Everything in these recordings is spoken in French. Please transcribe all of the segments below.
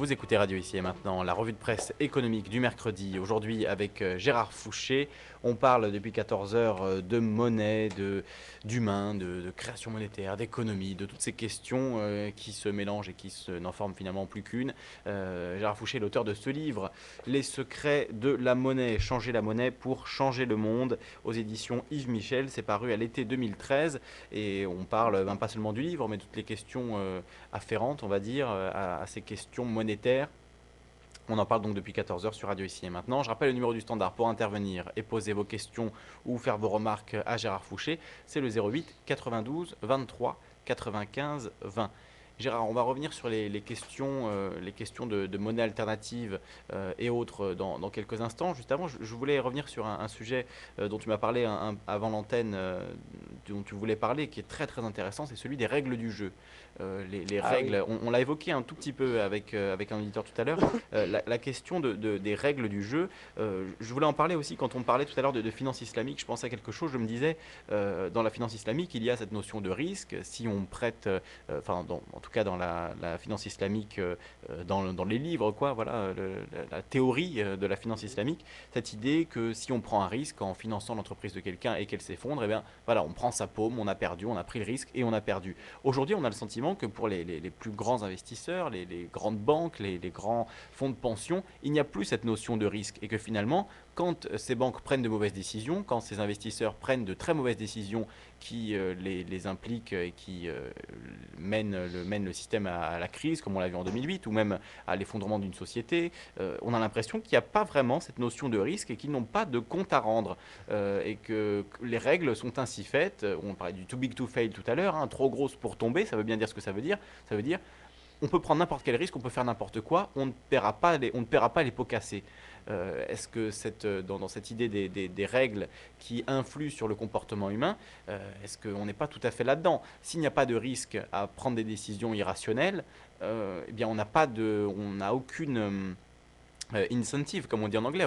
Vous écoutez Radio Ici et Maintenant, la revue de presse économique du mercredi. Aujourd'hui avec Gérard Fouché, on parle depuis 14 heures de monnaie, d'humain, de création monétaire, d'économie, de toutes ces questions qui se mélangent et qui n'en forment finalement plus qu'une. Gérard Fouché est l'auteur de ce livre, Les secrets de la monnaie, changer la monnaie pour changer le monde, aux éditions Yves Michel. C'est paru à l'été 2013 et on parle pas seulement du livre, mais toutes les questions afférentes, on va dire, à ces questions monétaires. On en parle donc depuis 14 heures sur Radio Ici et Maintenant. Je rappelle le numéro du standard pour intervenir et poser vos questions ou faire vos remarques à Gérard Fouché. C'est le 08 92 23 95 20. Gérard, on va revenir sur les questions de monnaie alternative et autres dans quelques instants. Juste avant, je voulais revenir sur un sujet dont tu m'as parlé avant l'antenne, dont tu voulais parler, qui est très très intéressant, c'est celui des règles du jeu. Les Ah oui. règles, on l'a évoqué un tout petit peu avec un auditeur tout à l'heure, la question des règles du jeu. Je voulais en parler aussi quand on parlait tout à l'heure de finance islamique. Je pensais à quelque chose, je me disais, dans la finance islamique, il y a cette notion de risque. Si on prête, en tout cas dans la finance islamique, dans les livres, quoi, voilà, la théorie de la finance islamique, cette idée que si on prend un risque en finançant l'entreprise de quelqu'un et qu'elle s'effondre, eh bien, voilà, on prend sa paume, on a perdu, on a pris le risque et on a perdu. Aujourd'hui, on a le sentiment que pour les plus grands investisseurs, les grandes banques, les grands fonds de pension, il n'y a plus cette notion de risque et que finalement, quand ces banques prennent de mauvaises décisions, quand ces investisseurs prennent de très mauvaises décisions qui les impliquent et qui mènent le système à la crise, comme on l'a vu en 2008, ou même à l'effondrement d'une société, on a l'impression qu'il n'y a pas vraiment cette notion de risque et qu'ils n'ont pas de compte à rendre et que les règles sont ainsi faites. On parlait du too big to fail tout à l'heure, hein, trop grosse pour tomber, ça veut bien dire ce que ça veut dire. Ça veut dire on peut prendre n'importe quel risque, on peut faire n'importe quoi, on ne paiera pas les pots cassés. Est-ce que dans cette idée des règles qui influent sur le comportement humain, est-ce qu'on n'est pas tout à fait là-dedans? S'il n'y a pas de risque à prendre des décisions irrationnelles, eh bien on n'a aucune incentive, comme on dit en anglais,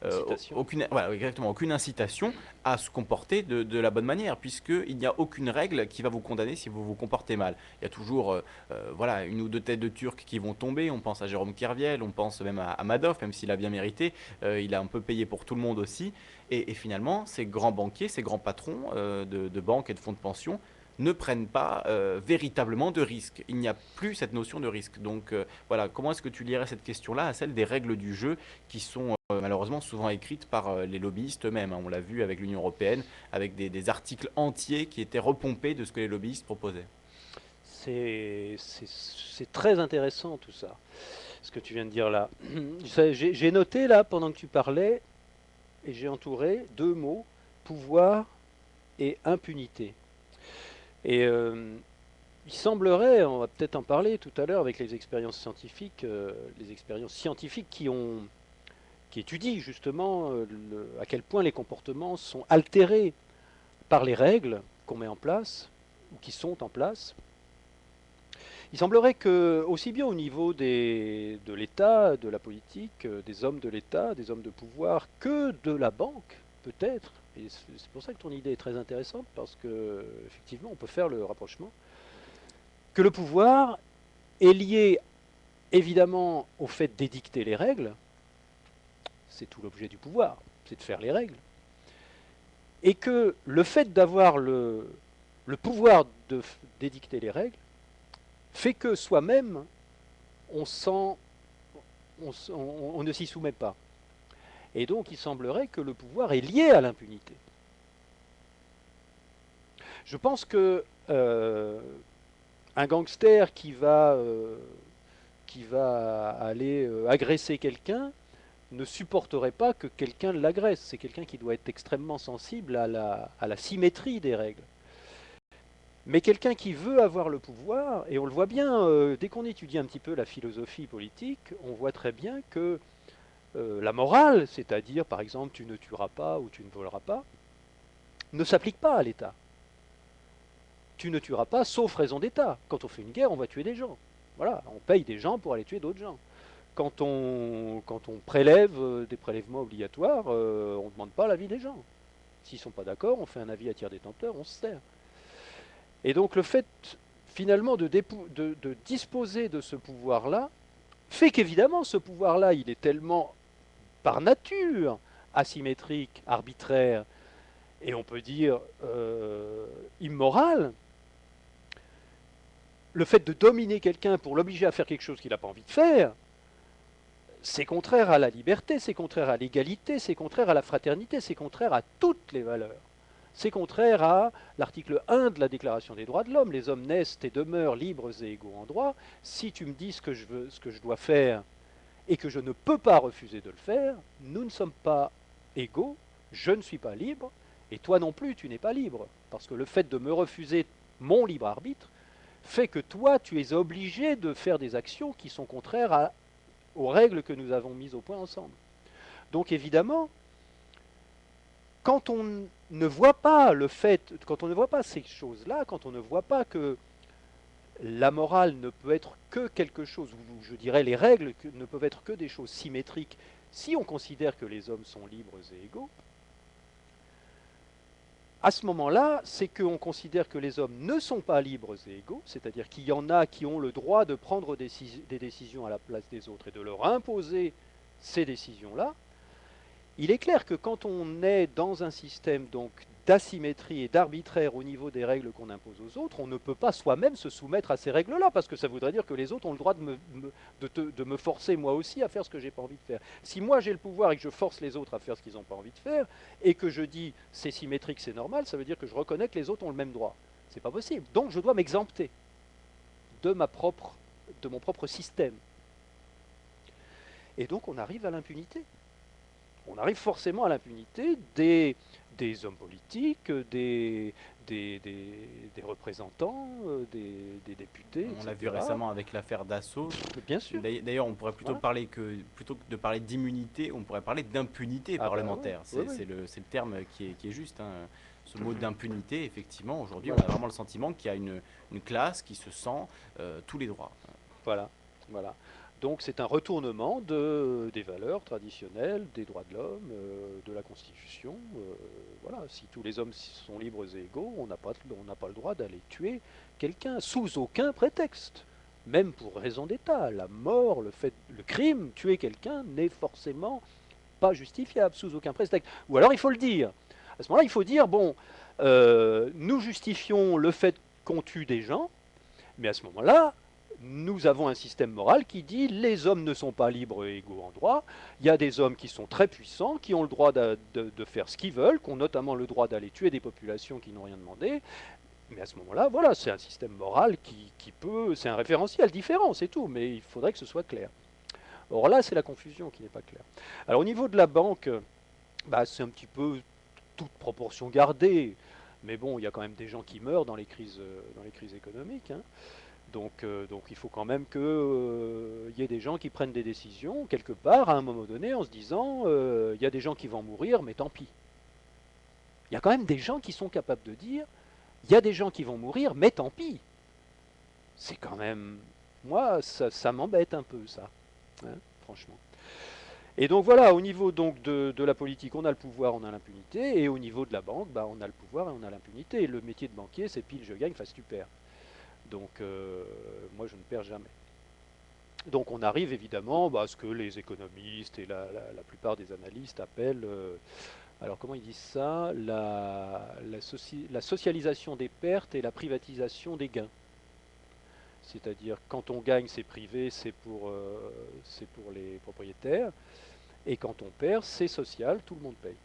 Incitation. voilà, exactement, aucune incitation à se comporter de la bonne manière, puisqu'il n'y a aucune règle qui va vous condamner si vous vous comportez mal. Il y a toujours voilà, une ou deux têtes de Turcs qui vont tomber, on pense à Jérôme Kerviel, on pense même à Madoff, même s'il a bien mérité, il a un peu payé pour tout le monde aussi, et finalement, ces grands banquiers, ces grands patrons de banques et de fonds de pension, ne prennent pas véritablement de risques. Il n'y a plus cette notion de risque. Donc voilà, comment est-ce que tu lirais cette question-là à celle des règles du jeu qui sont malheureusement souvent écrites par les lobbyistes eux-mêmes, hein. On l'a vu avec l'Union européenne, avec des articles entiers qui étaient repompés de ce que les lobbyistes proposaient. C'est très intéressant tout ça, ce que tu viens de dire là. J'ai noté là, pendant que tu parlais, et j'ai entouré deux mots, pouvoir et impunité. Et il semblerait, on va peut-être en parler tout à l'heure avec les expériences scientifiques qui étudient justement à quel point les comportements sont altérés par les règles qu'on met en place ou qui sont en place. Il semblerait que, aussi bien au niveau de l'État, de la politique, des hommes de l'État, des hommes de pouvoir, que de la banque, peut-être, et c'est pour ça que ton idée est très intéressante, parce que effectivement, on peut faire le rapprochement, que le pouvoir est lié évidemment au fait d'édicter les règles, c'est tout l'objet du pouvoir, c'est de faire les règles, et que le fait d'avoir le pouvoir d'édicter les règles fait que soi-même, on, sent, on ne s'y soumet pas. Et donc il semblerait que le pouvoir est lié à l'impunité. Je pense que un gangster qui va aller agresser quelqu'un ne supporterait pas que quelqu'un l'agresse. C'est quelqu'un qui doit être extrêmement sensible à la symétrie des règles. Mais quelqu'un qui veut avoir le pouvoir, et on le voit bien, dès qu'on étudie un petit peu la philosophie politique, on voit très bien que la morale, c'est-à-dire par exemple tu ne tueras pas ou tu ne voleras pas, ne s'applique pas à l'État. Tu ne tueras pas sauf raison d'État. Quand on fait une guerre, on va tuer des gens. Voilà, on paye des gens pour aller tuer d'autres gens. Quand on prélève des prélèvements obligatoires, on ne demande pas l'avis des gens. S'ils ne sont pas d'accord, on fait un avis à tiers détenteur, on se sert. Et donc le fait finalement de disposer de ce pouvoir-là fait qu'évidemment, ce pouvoir-là, il est tellement, par nature, asymétrique, arbitraire, et on peut dire immoral. Le fait de dominer quelqu'un pour l'obliger à faire quelque chose qu'il n'a pas envie de faire, c'est contraire à la liberté, c'est contraire à l'égalité, c'est contraire à la fraternité, c'est contraire à toutes les valeurs. C'est contraire à l'article 1 de la Déclaration des droits de l'homme. Les hommes naissent et demeurent libres et égaux en droit. Si tu me dis ce que je dois faire et que je ne peux pas refuser de le faire, nous ne sommes pas égaux, je ne suis pas libre, et toi non plus, tu n'es pas libre. Parce que le fait de me refuser mon libre arbitre fait que toi, tu es obligé de faire des actions qui sont contraires aux règles que nous avons mises au point ensemble. Donc évidemment, quand on ne voit pas quand on ne voit pas ces choses-là, quand on ne voit pas que la morale ne peut être que quelque chose, ou je dirais les règles ne peuvent être que des choses symétriques, si on considère que les hommes sont libres et égaux, à ce moment-là, c'est qu'on considère que les hommes ne sont pas libres et égaux, c'est-à-dire qu'il y en a qui ont le droit de prendre des décisions à la place des autres et de leur imposer ces décisions-là. Il est clair que quand on est dans un système donc d'asymétrie et d'arbitraire au niveau des règles qu'on impose aux autres, on ne peut pas soi-même se soumettre à ces règles-là, parce que ça voudrait dire que les autres ont le droit de me forcer moi aussi à faire ce que j'ai pas envie de faire. Si moi j'ai le pouvoir et que je force les autres à faire ce qu'ils n'ont pas envie de faire, et que je dis c'est symétrique, c'est normal, ça veut dire que je reconnais que les autres ont le même droit. C'est pas possible. Donc je dois m'exempter de mon propre système. Et donc on arrive à l'impunité. On arrive forcément à l'impunité des hommes politiques, des représentants, des députés, On l'a vu etc. récemment avec l'affaire Dassault. Bien sûr. D'ailleurs, on pourrait plutôt Voilà. plutôt que de parler d'immunité, on pourrait parler d'impunité Ah bah parlementaire. ouais, ouais, ouais. C'est le terme qui est juste, hein. Ce mot d'impunité, effectivement, aujourd'hui, on Voilà. a vraiment le sentiment qu'il y a une classe qui se sent tous les droits. Voilà. Voilà. Donc c'est un retournement des valeurs traditionnelles, des droits de l'homme, de la Constitution. Voilà. Si tous les hommes sont libres et égaux, on n'a pas le droit d'aller tuer quelqu'un sous aucun prétexte. Même pour raison d'État. La mort, le crime, tuer quelqu'un n'est forcément pas justifiable sous aucun prétexte. Ou alors il faut le dire. À ce moment-là, il faut dire, bon, nous justifions le fait qu'on tue des gens, mais à ce moment-là, nous avons un système moral qui dit les hommes ne sont pas libres et égaux en droit. Il y a des hommes qui sont très puissants, qui ont le droit de faire ce qu'ils veulent, qui ont notamment le droit d'aller tuer des populations qui n'ont rien demandé. Mais à ce moment-là, voilà, c'est un système moral qui peut... C'est un référentiel différent, c'est tout, mais il faudrait que ce soit clair. Or là, c'est la confusion qui n'est pas claire. Alors au niveau de la banque, bah, c'est un petit peu toute proportion gardée. Mais bon, il y a quand même des gens qui meurent dans les crises économiques. Hein. Donc il faut quand même qu'il y ait des gens qui prennent des décisions, quelque part, à un moment donné, en se disant, il y a des gens qui vont mourir, mais tant pis. Il y a quand même des gens qui sont capables de dire, il y a des gens qui vont mourir, mais tant pis. C'est quand même... Moi, ça m'embête un peu, ça. Hein, franchement. Et donc voilà, au niveau donc de la politique, on a le pouvoir, on a l'impunité, et au niveau de la banque, bah, on a le pouvoir et on a l'impunité. Et le métier de banquier, c'est pile je gagne, face tu perds. Donc moi je ne perds jamais. Donc on arrive évidemment à ce que les économistes et la plupart des analystes appellent, alors comment ils disent ça, la socialisation des pertes et la privatisation des gains. C'est-à-dire quand on gagne c'est privé, c'est pour les propriétaires, et quand on perd c'est social, tout le monde paye.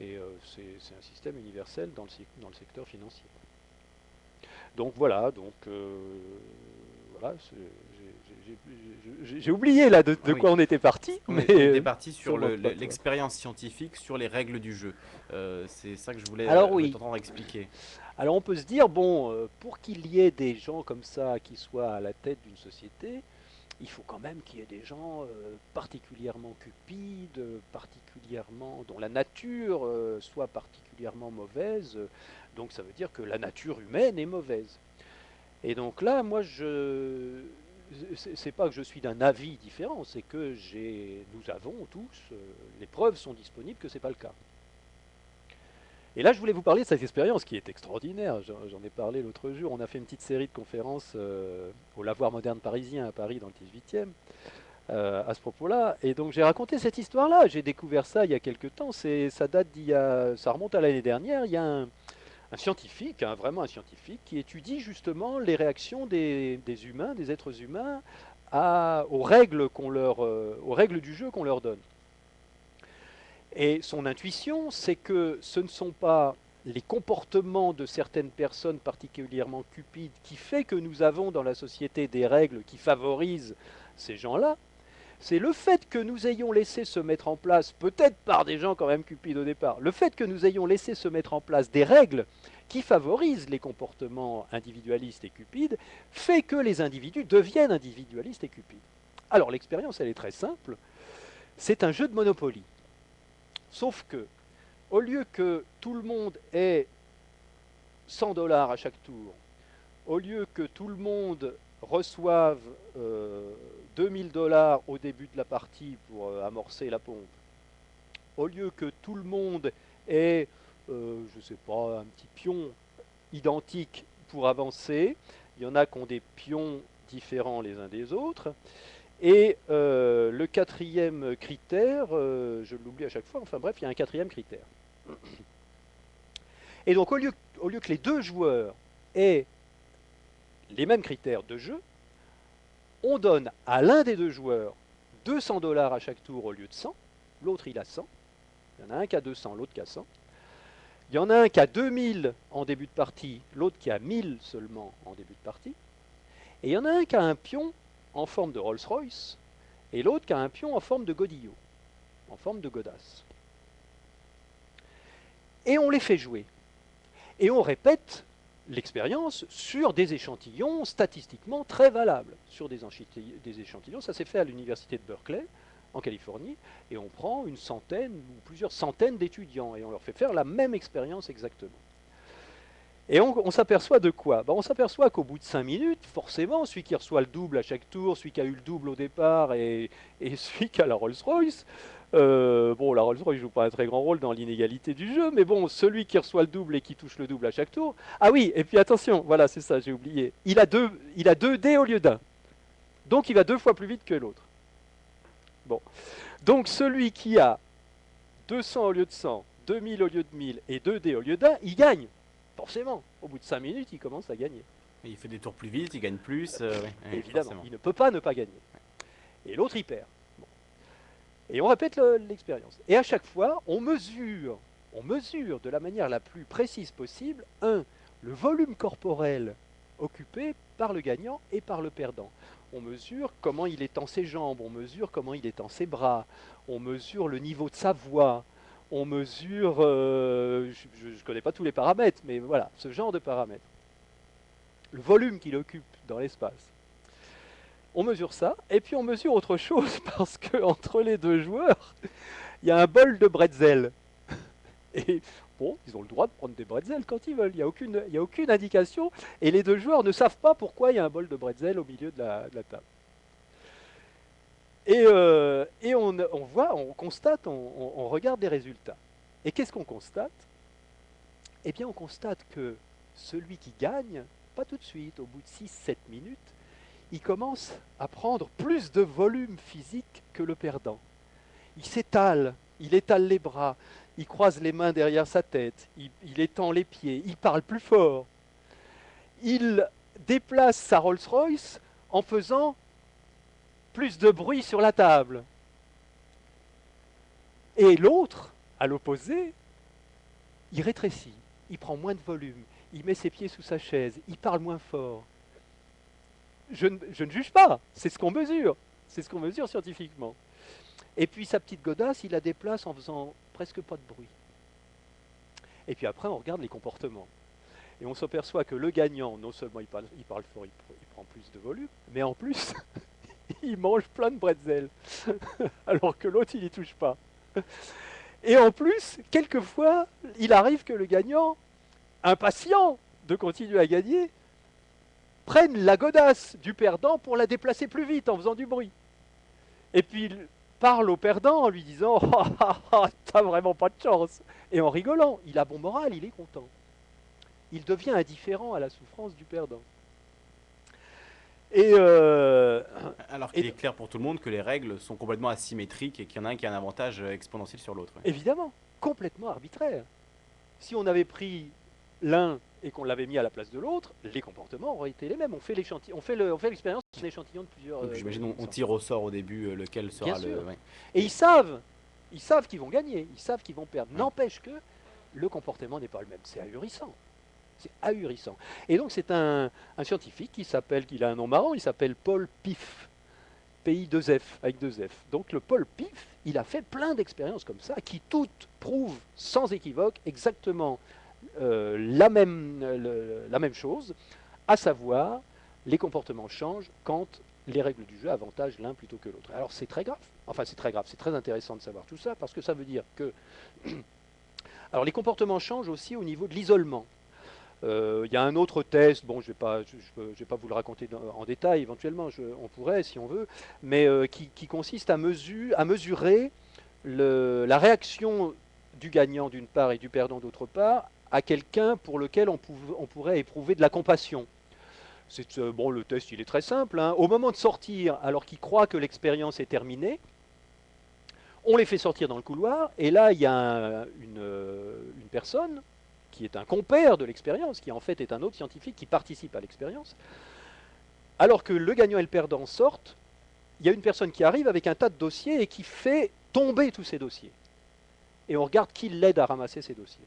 Et c'est un système universel dans le secteur financier. Donc voilà, voilà, j'ai oublié là de Oui. quoi on était parti. On Mais était parti sur sur votre- l'expérience scientifique, sur les règles du jeu. C'est ça que je voulais Alors oui, t'entendre expliquer. alors on peut se dire, bon, pour qu'il y ait des gens comme ça qui soient à la tête d'une société, il faut quand même qu'il y ait des gens particulièrement cupides, dont la nature soit particulièrement mauvaise. Donc ça veut dire que la nature humaine est mauvaise. Et donc là, moi, c'est pas que je suis d'un avis différent, c'est que nous avons tous, les preuves sont disponibles que c'est pas le cas. Et là, je voulais vous parler de cette expérience qui est extraordinaire. J'en ai parlé l'autre jour. On a fait une petite série de conférences au Lavoir moderne parisien à Paris dans le 18e à ce propos-là. Et donc j'ai raconté cette histoire-là. J'ai découvert ça il y a quelques temps. Ça date ça remonte à l'année dernière. Il y a un scientifique, vraiment un scientifique, qui étudie justement les réactions des humains, des êtres humains, aux aux règles du jeu qu'on leur donne. Et son intuition, c'est que ce ne sont pas les comportements de certaines personnes particulièrement cupides qui fait que nous avons dans la société des règles qui favorisent ces gens-là, c'est le fait que nous ayons laissé se mettre en place, peut-être par des gens quand même cupides au départ, le fait que nous ayons laissé se mettre en place des règles qui favorisent les comportements individualistes et cupides, fait que les individus deviennent individualistes et cupides. Alors l'expérience, elle est très simple. C'est un jeu de Monopoly. Sauf que, au lieu que tout le monde ait 100 dollars à chaque tour, au lieu que tout le monde reçoive 2000 dollars au début de la partie pour amorcer la pompe, au lieu que tout le monde ait, je ne sais pas, un petit pion identique pour avancer, il y en a qui ont des pions différents les uns des autres. Et le quatrième critère, je l'oublie à chaque fois, enfin bref, il y a un quatrième critère. Et donc au lieu que les deux joueurs aient les mêmes critères de jeu, on donne à l'un des deux joueurs 200 dollars à chaque tour au lieu de 100, l'autre il a 100, il y en a un qui a 200, l'autre qui a 100. Il y en a un qui a 2000 en début de partie, l'autre qui a 1000 seulement en début de partie. Et il y en a un qui a un pion en forme de Rolls-Royce, et l'autre qui a un pion en forme de godillot, en forme de godasse. Et on les fait jouer. Et on répète l'expérience sur des échantillons statistiquement très valables. Sur des échantillons, ça s'est fait à l'université de Berkeley, en Californie, et on prend une centaine ou plusieurs centaines d'étudiants, et on leur fait faire la même expérience exactement. Et on s'aperçoit de quoi? On s'aperçoit qu'au bout de 5 minutes, forcément, celui qui reçoit le double à chaque tour, celui qui a eu le double au départ et celui qui a la Rolls-Royce, la Rolls-Royce joue pas un très grand rôle dans l'inégalité du jeu, mais bon, celui qui reçoit le double et qui touche le double à chaque tour. Ah oui, et puis attention, voilà, c'est ça, j'ai oublié. Il a deux dés au lieu d'un. Donc il va 2 fois plus vite que l'autre. Bon. Donc celui qui a 200 au lieu de 100, 2000 au lieu de 1000 et 2 dés au lieu d'un, il gagne. Forcément, au bout de 5 minutes, il commence à gagner. Il fait des tours plus vite, il gagne plus. Évidemment, forcément. il ne peut pas ne pas gagner. Et l'autre, il perd. Bon. Et on répète l'expérience. Et à chaque fois, on mesure de la manière la plus précise possible, le volume corporel occupé par le gagnant et par le perdant. On mesure comment il étend ses jambes, on mesure comment il étend ses bras, on mesure le niveau de sa voix, on mesure, je ne connais pas tous les paramètres, mais voilà, ce genre de paramètres. Le volume qu'il occupe dans l'espace. On mesure ça, et puis on mesure autre chose, parce qu'entre les deux joueurs, il y a un bol de bretzel. Et bon, ils ont le droit de prendre des bretzels quand ils veulent, il n'y a aucune indication, et les deux joueurs ne savent pas pourquoi il y a un bol de bretzel au milieu de la table. Et on voit, on constate, on regarde les résultats. Et qu'est-ce qu'on constate? Eh bien, on constate que celui qui gagne, pas tout de suite, au bout de 6-7 minutes, il commence à prendre plus de volume physique que le perdant. Il s'étale, il étale les bras, il croise les mains derrière sa tête, il étend les pieds, il parle plus fort. Il déplace sa Rolls-Royce en faisant plus de bruit sur la table. Et l'autre, à l'opposé, il rétrécit, il prend moins de volume, il met ses pieds sous sa chaise, il parle moins fort. Je ne juge pas, c'est ce qu'on mesure scientifiquement. Et puis sa petite godasse, il la déplace en faisant presque pas de bruit. Et puis après, on regarde les comportements. Et on s'aperçoit que le gagnant, non seulement il parle fort, il prend plus de volume, mais en plus, il mange plein de bretzels, alors que l'autre, il n'y touche pas. Et en plus, quelquefois, il arrive que le gagnant, impatient de continuer à gagner, prenne la godasse du perdant pour la déplacer plus vite en faisant du bruit. Et puis, parle au perdant en lui disant « Ah, t'as vraiment pas de chance !» Et en rigolant, il a bon moral, il est content. Il devient indifférent à la souffrance du perdant. Et, Alors et qu'il est clair pour tout le monde que les règles sont complètement asymétriques et qu'il y en a un qui a un avantage exponentiel sur l'autre. Ouais. évidemment, complètement arbitraire. Si on avait pris l'un et qu'on l'avait mis à la place de l'autre, les comportements auraient été les mêmes. On fait l'expérience d'un échantillon de plusieurs. Donc j'imagine on tire au sort au début lequel Bien sera sûr. le. Ouais. Et ils savent qu'ils vont gagner, ils savent qu'ils vont perdre. Ouais. N'empêche que le comportement n'est pas le même. C'est ahurissant. C'est ahurissant. Et donc c'est un scientifique qu'il a un nom marrant, il s'appelle Paul Piff. PI2F, avec 2F. Donc le Paul Piff, il a fait plein d'expériences comme ça, qui toutes prouvent sans équivoque exactement la même chose, à savoir les comportements changent quand les règles du jeu avantagent l'un plutôt que l'autre. Alors c'est très grave, enfin c'est très grave, c'est très intéressant de savoir tout ça, parce que ça veut dire que... Alors les comportements changent aussi au niveau de l'isolement. Il y a un autre test, bon, je ne vais pas vous le raconter en détail, éventuellement, on pourrait si on veut, mais qui consiste à mesurer la réaction du gagnant d'une part et du perdant d'autre part à quelqu'un pour lequel on pourrait éprouver de la compassion. Bon, le test, il est très simple. Hein. Au moment de sortir, alors qu'ils croient que l'expérience est terminée, on les fait sortir dans le couloir, et là, il y a une personne qui est un compère de l'expérience, qui en fait est un autre scientifique qui participe à l'expérience. Alors que le gagnant et le perdant sortent, il y a une personne qui arrive avec un tas de dossiers et qui fait tomber tous ces dossiers. Et on regarde qui l'aide à ramasser ces dossiers.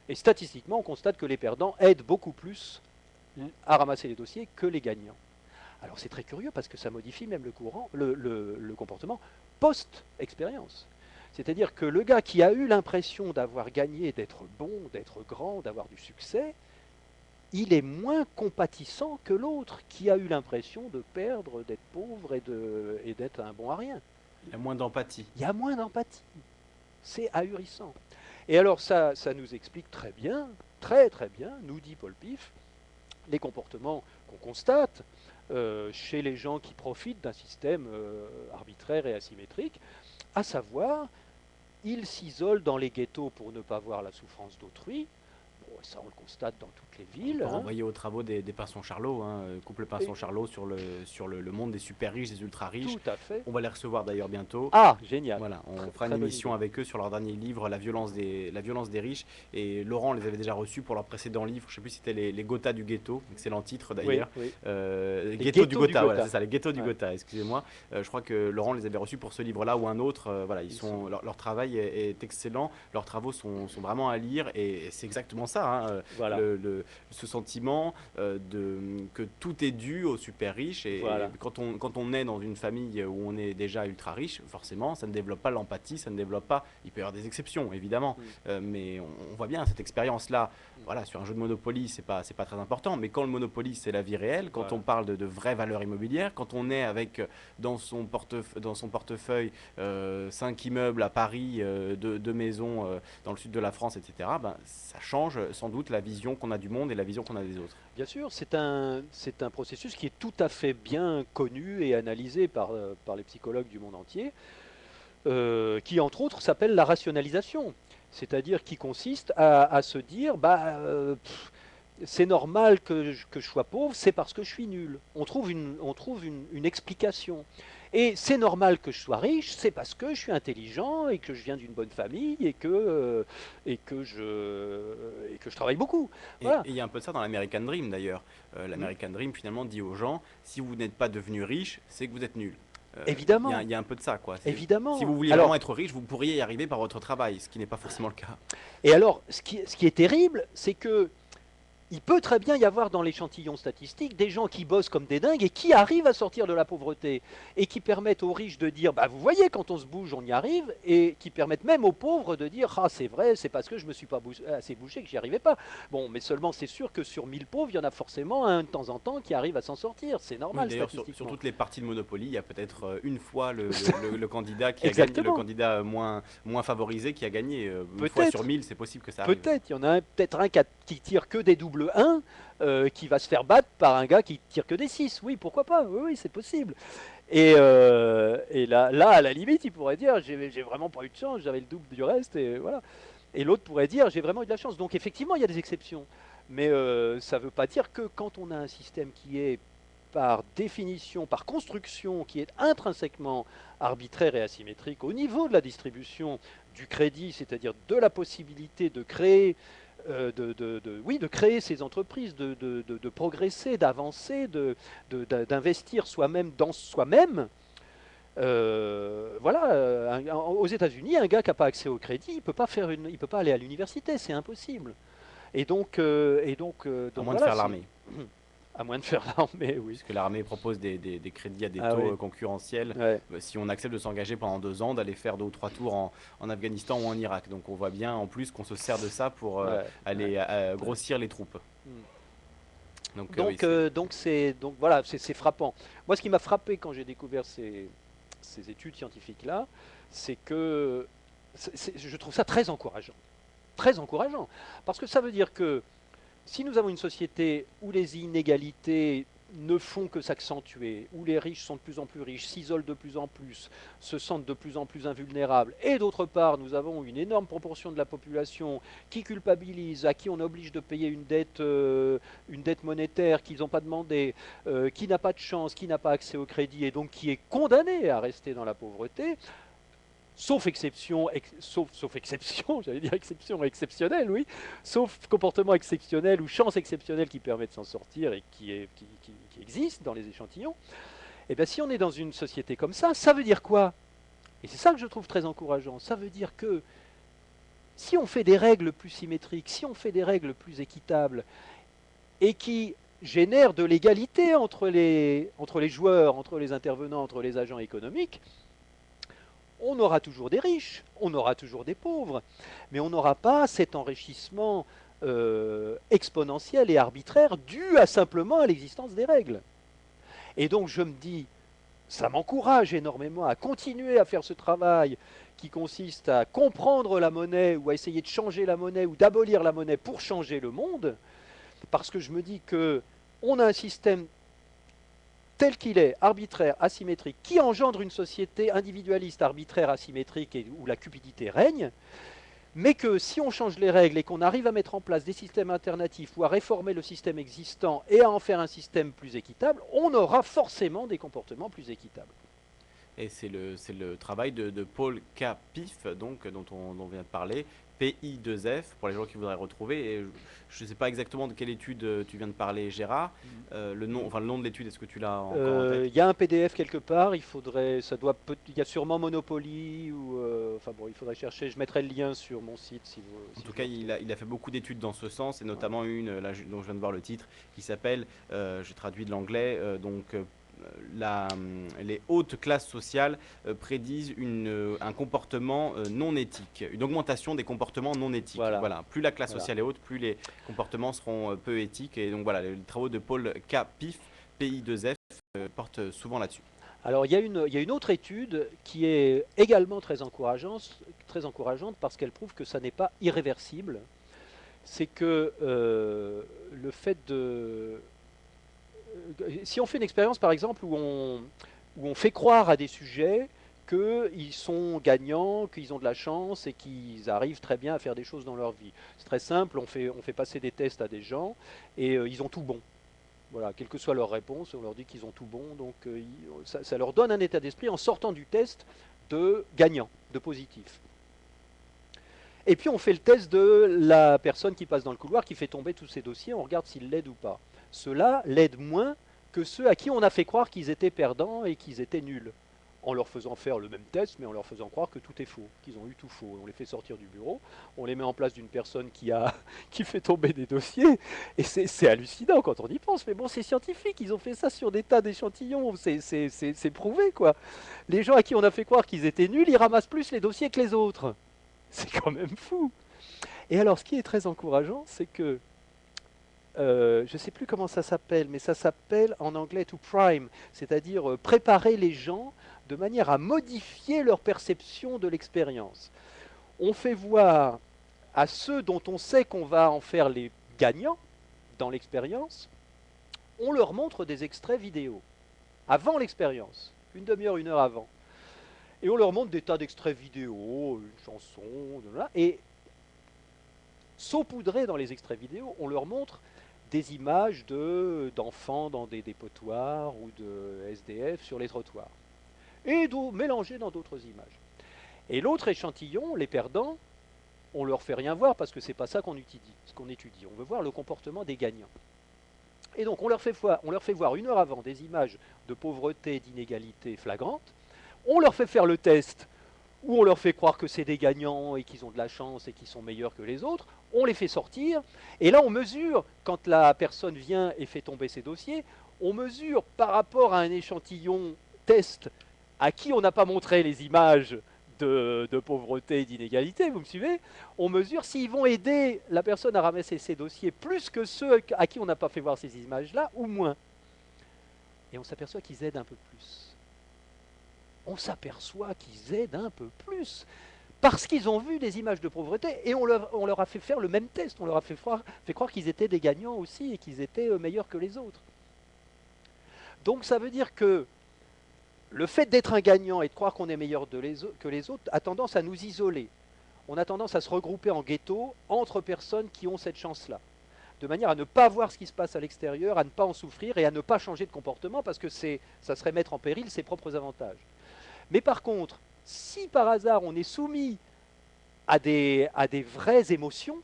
Et statistiquement, on constate que les perdants aident beaucoup plus à ramasser les dossiers que les gagnants. Alors c'est très curieux parce que ça modifie même le comportement post-expérience. C'est-à-dire que le gars qui a eu l'impression d'avoir gagné, d'être bon, d'être grand, d'avoir du succès, il est moins compatissant que l'autre qui a eu l'impression de perdre, d'être pauvre et d'être un bon à rien. Il y a moins d'empathie. Il y a moins d'empathie. C'est ahurissant. Et alors ça nous explique très bien, très très bien, nous dit Paul Piff, les comportements qu'on constate chez les gens qui profitent d'un système arbitraire et asymétrique, à savoir, ils s'isolent dans les ghettos pour ne pas voir la souffrance d'autrui. Bon, ça, on le constate dans toutes les villes. On peut renvoyer aux travaux des Pinsons Charlot, hein, couple Pinson Charlot sur le monde des super riches, des ultra riches. Tout à fait. On va les recevoir d'ailleurs bientôt. Ah, génial. Voilà, on fera une émission avec eux sur leur dernier livre, La violence des riches. Et Laurent les avait déjà reçus pour leur précédent livre. Je ne sais plus si c'était les Gotha du ghetto, excellent titre d'ailleurs. Oui, oui. Ghetto du Gotha, voilà, c'est ça, les ghettos du Gotha, excusez-moi. Je crois que Laurent les avait reçus pour ce livre-là ou un autre. Voilà, leur travail est excellent, leurs travaux sont vraiment à lire et c'est exactement ça. Hein, voilà. Ce sentiment que tout est dû aux super riches et Voilà. quand on est dans une famille où on est déjà ultra riche, forcément ça ne développe pas l'empathie, ça ne développe pas, il peut y avoir des exceptions évidemment, mais on voit bien cette expérience là, voilà, sur un jeu de Monopoly c'est pas très important, mais quand le Monopoly c'est la vie réelle, quand on parle de vraies valeurs immobilières, quand on est avec dans son portefeuille 5 immeubles à Paris, 2 maisons dans le sud de la France, etc., ben, ça change sans doute la vision qu'on a du monde et la vision qu'on a des autres. Bien sûr, c'est un processus qui est tout à fait bien connu et analysé par les psychologues du monde entier, qui entre autres s'appelle la rationalisation, c'est-à-dire qui consiste à se dire c'est normal que je sois pauvre, c'est parce que je suis nul. On trouve une explication. Et c'est normal que je sois riche, c'est parce que je suis intelligent et que je viens d'une bonne famille et que je travaille beaucoup. Voilà. Et il y a un peu de ça dans l'American Dream d'ailleurs. L'American Dream finalement dit aux gens, si vous n'êtes pas devenu riche, c'est que vous êtes nul. Évidemment. Il y a un peu de ça, quoi. Évidemment. Si vous vouliez vraiment être riche, vous pourriez y arriver par votre travail, ce qui n'est pas forcément le cas. Et alors, ce qui est terrible, c'est que il peut très bien y avoir dans l'échantillon statistique des gens qui bossent comme des dingues et qui arrivent à sortir de la pauvreté et qui permettent aux riches de dire vous voyez, quand on se bouge, on y arrive, et qui permettent même aux pauvres de dire c'est vrai, c'est parce que je me suis pas assez bougé que j'y arrivais pas. Bon, mais seulement c'est sûr que sur 1000 pauvres, il y en a forcément un de temps en temps qui arrive à s'en sortir. C'est normal. Oui, d'ailleurs, sur toutes les parties de Monopoly, il y a peut-être une fois le candidat qui a gagné, le candidat moins favorisé qui a gagné. Une fois sur 1000, c'est possible que ça arrive. Peut-être, il y en a peut-être un qui tire que des doubles triple 1 qui va se faire battre par un gars qui tire que des 6. Oui, pourquoi pas? Oui, oui, c'est possible. Et là, à la limite, il pourrait dire j'ai vraiment pas eu de chance, j'avais le double du reste, et voilà. Et l'autre pourrait dire j'ai vraiment eu de la chance. Donc effectivement, il y a des exceptions. Mais ça ne veut pas dire que quand on a un système qui est par définition, par construction, qui est intrinsèquement arbitraire et asymétrique au niveau de la distribution du crédit, c'est-à-dire de la possibilité de créer, oui, de créer ces entreprises, de progresser, d'avancer, d'investir soi-même dans soi-même. Voilà, aux États-Unis, un gars qui n'a pas accès au crédit, il peut pas aller à l'université, c'est impossible. À moins de Voilà, faire l'armée. à moins de faire l'armée, oui. Puisque l'armée propose des crédits à des Ah taux oui, concurrentiels. ouais, Si on accepte de s'engager pendant 2 ans, d'aller faire 2 ou 3 tours en Afghanistan ou en Irak. Donc on voit bien en plus qu'on se sert de ça pour ouais, ouais, aller ouais. grossir les troupes. Mm. Donc oui, Donc voilà, c'est frappant. Moi, ce qui m'a frappé quand j'ai découvert ces études scientifiques-là, c'est que je trouve ça très encourageant. Très encourageant. Parce que ça veut dire que si nous avons une société où les inégalités ne font que s'accentuer, où les riches sont de plus en plus riches, s'isolent de plus en plus, se sentent de plus en plus invulnérables, et d'autre part, nous avons une énorme proportion de la population qui culpabilise, à qui on oblige de payer une dette monétaire qu'ils n'ont pas demandé, qui n'a pas de chance, qui n'a pas accès au crédit, et donc qui est condamné à rester dans la pauvreté, sauf exception, sauf exception, j'allais dire exception exceptionnelle, oui, sauf comportement exceptionnel ou chance exceptionnelle qui permet de s'en sortir et qui existe dans les échantillons, et bien si on est dans une société comme ça veut dire quoi? Et c'est ça que je trouve très encourageant. Ça veut dire que si on fait des règles plus symétriques, si on fait des règles plus équitables, et qui génèrent de l'égalité entre les joueurs, entre les intervenants, entre les agents économiques, on aura toujours des riches, on aura toujours des pauvres, mais on n'aura pas cet enrichissement exponentiel et arbitraire dû simplement à l'existence des règles. Et donc je me dis, ça m'encourage énormément à continuer à faire ce travail qui consiste à comprendre la monnaie ou à essayer de changer la monnaie ou d'abolir la monnaie pour changer le monde, parce que je me dis que on a un système tel qu'il est, arbitraire, asymétrique, qui engendre une société individualiste, arbitraire, asymétrique, et où la cupidité règne, mais que si on change les règles et qu'on arrive à mettre en place des systèmes alternatifs ou à réformer le système existant et à en faire un système plus équitable, on aura forcément des comportements plus équitables. et c'est le travail de Paul K. Piff, donc, dont on vient de parler, PI2F, pour les gens qui voudraient retrouver. Et je ne sais pas exactement de quelle étude tu viens de parler, Gérard. Le nom de l'étude, est-ce que tu l'as encore en tête? Il y a un PDF quelque part, il y a sûrement Monopoly, ou, enfin bon, il faudrait chercher, je mettrai le lien sur mon site si vous, En si tout vous cas, le il retrouvez. a, il a fait beaucoup d'études dans ce sens, et Ouais. notamment une là, dont je viens de voir le titre, qui s'appelle, je traduis de l'anglais, les hautes classes sociales prédisent un comportement non éthique, une augmentation des comportements non éthiques. Voilà, Voilà, plus la classe voilà. sociale est haute, plus les comportements seront peu éthiques. Et donc voilà, les travaux de Paul K. Piff, PI2F, portent souvent là-dessus. Alors il y a une autre étude qui est également très encourageante parce qu'elle prouve que ça n'est pas irréversible. C'est que le fait de... Si on fait une expérience par exemple où on fait croire à des sujets qu'ils sont gagnants, qu'ils ont de la chance et qu'ils arrivent très bien à faire des choses dans leur vie. C'est très simple, on fait passer des tests à des gens et ils ont tout bon. Voilà, quelle que soit leur réponse, on leur dit qu'ils ont tout bon, donc ça leur donne un état d'esprit en sortant du test de gagnant, de positif. Et puis on fait le test de la personne qui passe dans le couloir, qui fait tomber tous ses dossiers, on regarde s'il l'aide ou pas. Ceux-là l'aident moins que ceux à qui on a fait croire qu'ils étaient perdants et qu'ils étaient nuls, en leur faisant faire le même test, mais en leur faisant croire que tout est faux, qu'ils ont eu tout faux. On les fait sortir du bureau, on les met en place d'une personne qui fait tomber des dossiers, et c'est hallucinant quand on y pense, mais bon, c'est scientifique, ils ont fait ça sur des tas d'échantillons, c'est prouvé, quoi. Les gens à qui on a fait croire qu'ils étaient nuls, ils ramassent plus les dossiers que les autres. C'est quand même fou. Et alors, ce qui est très encourageant, c'est que je ne sais plus comment ça s'appelle, mais ça s'appelle en anglais to prime, c'est-à-dire préparer les gens de manière à modifier leur perception de l'expérience. On fait voir à ceux dont on sait qu'on va en faire les gagnants, dans l'expérience, on leur montre des extraits vidéo, avant l'expérience, une demi-heure, une heure avant. Et on leur montre des tas d'extraits vidéo, une chanson, et saupoudrés dans les extraits vidéo, on leur montre des images d'enfants dans des dépotoirs ou de SDF sur les trottoirs, et mélangées dans d'autres images. Et l'autre échantillon, les perdants, on leur fait rien voir parce que c'est pas ça qu'on étudie. On veut voir le comportement des gagnants. Et donc on leur fait voir une heure avant des images de pauvreté, d'inégalité flagrante. On leur fait faire le test où on leur fait croire que c'est des gagnants et qu'ils ont de la chance et qu'ils sont meilleurs que les autres. On les fait sortir. Et là on mesure, quand la personne vient et fait tomber ses dossiers, on mesure par rapport à un échantillon test à qui on n'a pas montré les images de pauvreté et d'inégalité, vous me suivez? On mesure s'ils vont aider la personne à ramasser ses dossiers plus que ceux à qui on n'a pas fait voir ces images-là, ou moins. Et on s'aperçoit qu'ils aident un peu plus. On s'aperçoit qu'ils aident un peu plus. Parce qu'ils ont vu des images de pauvreté et on leur a fait faire le même test. On leur a fait croire qu'ils étaient des gagnants aussi et qu'ils étaient meilleurs que les autres. Donc ça veut dire que le fait d'être un gagnant et de croire qu'on est meilleur que les autres a tendance à nous isoler. On a tendance à se regrouper en ghetto entre personnes qui ont cette chance-là, de manière à ne pas voir ce qui se passe à l'extérieur, à ne pas en souffrir et à ne pas changer de comportement parce que ça serait mettre en péril ses propres avantages. Mais par contre, si par hasard on est soumis à des vraies émotions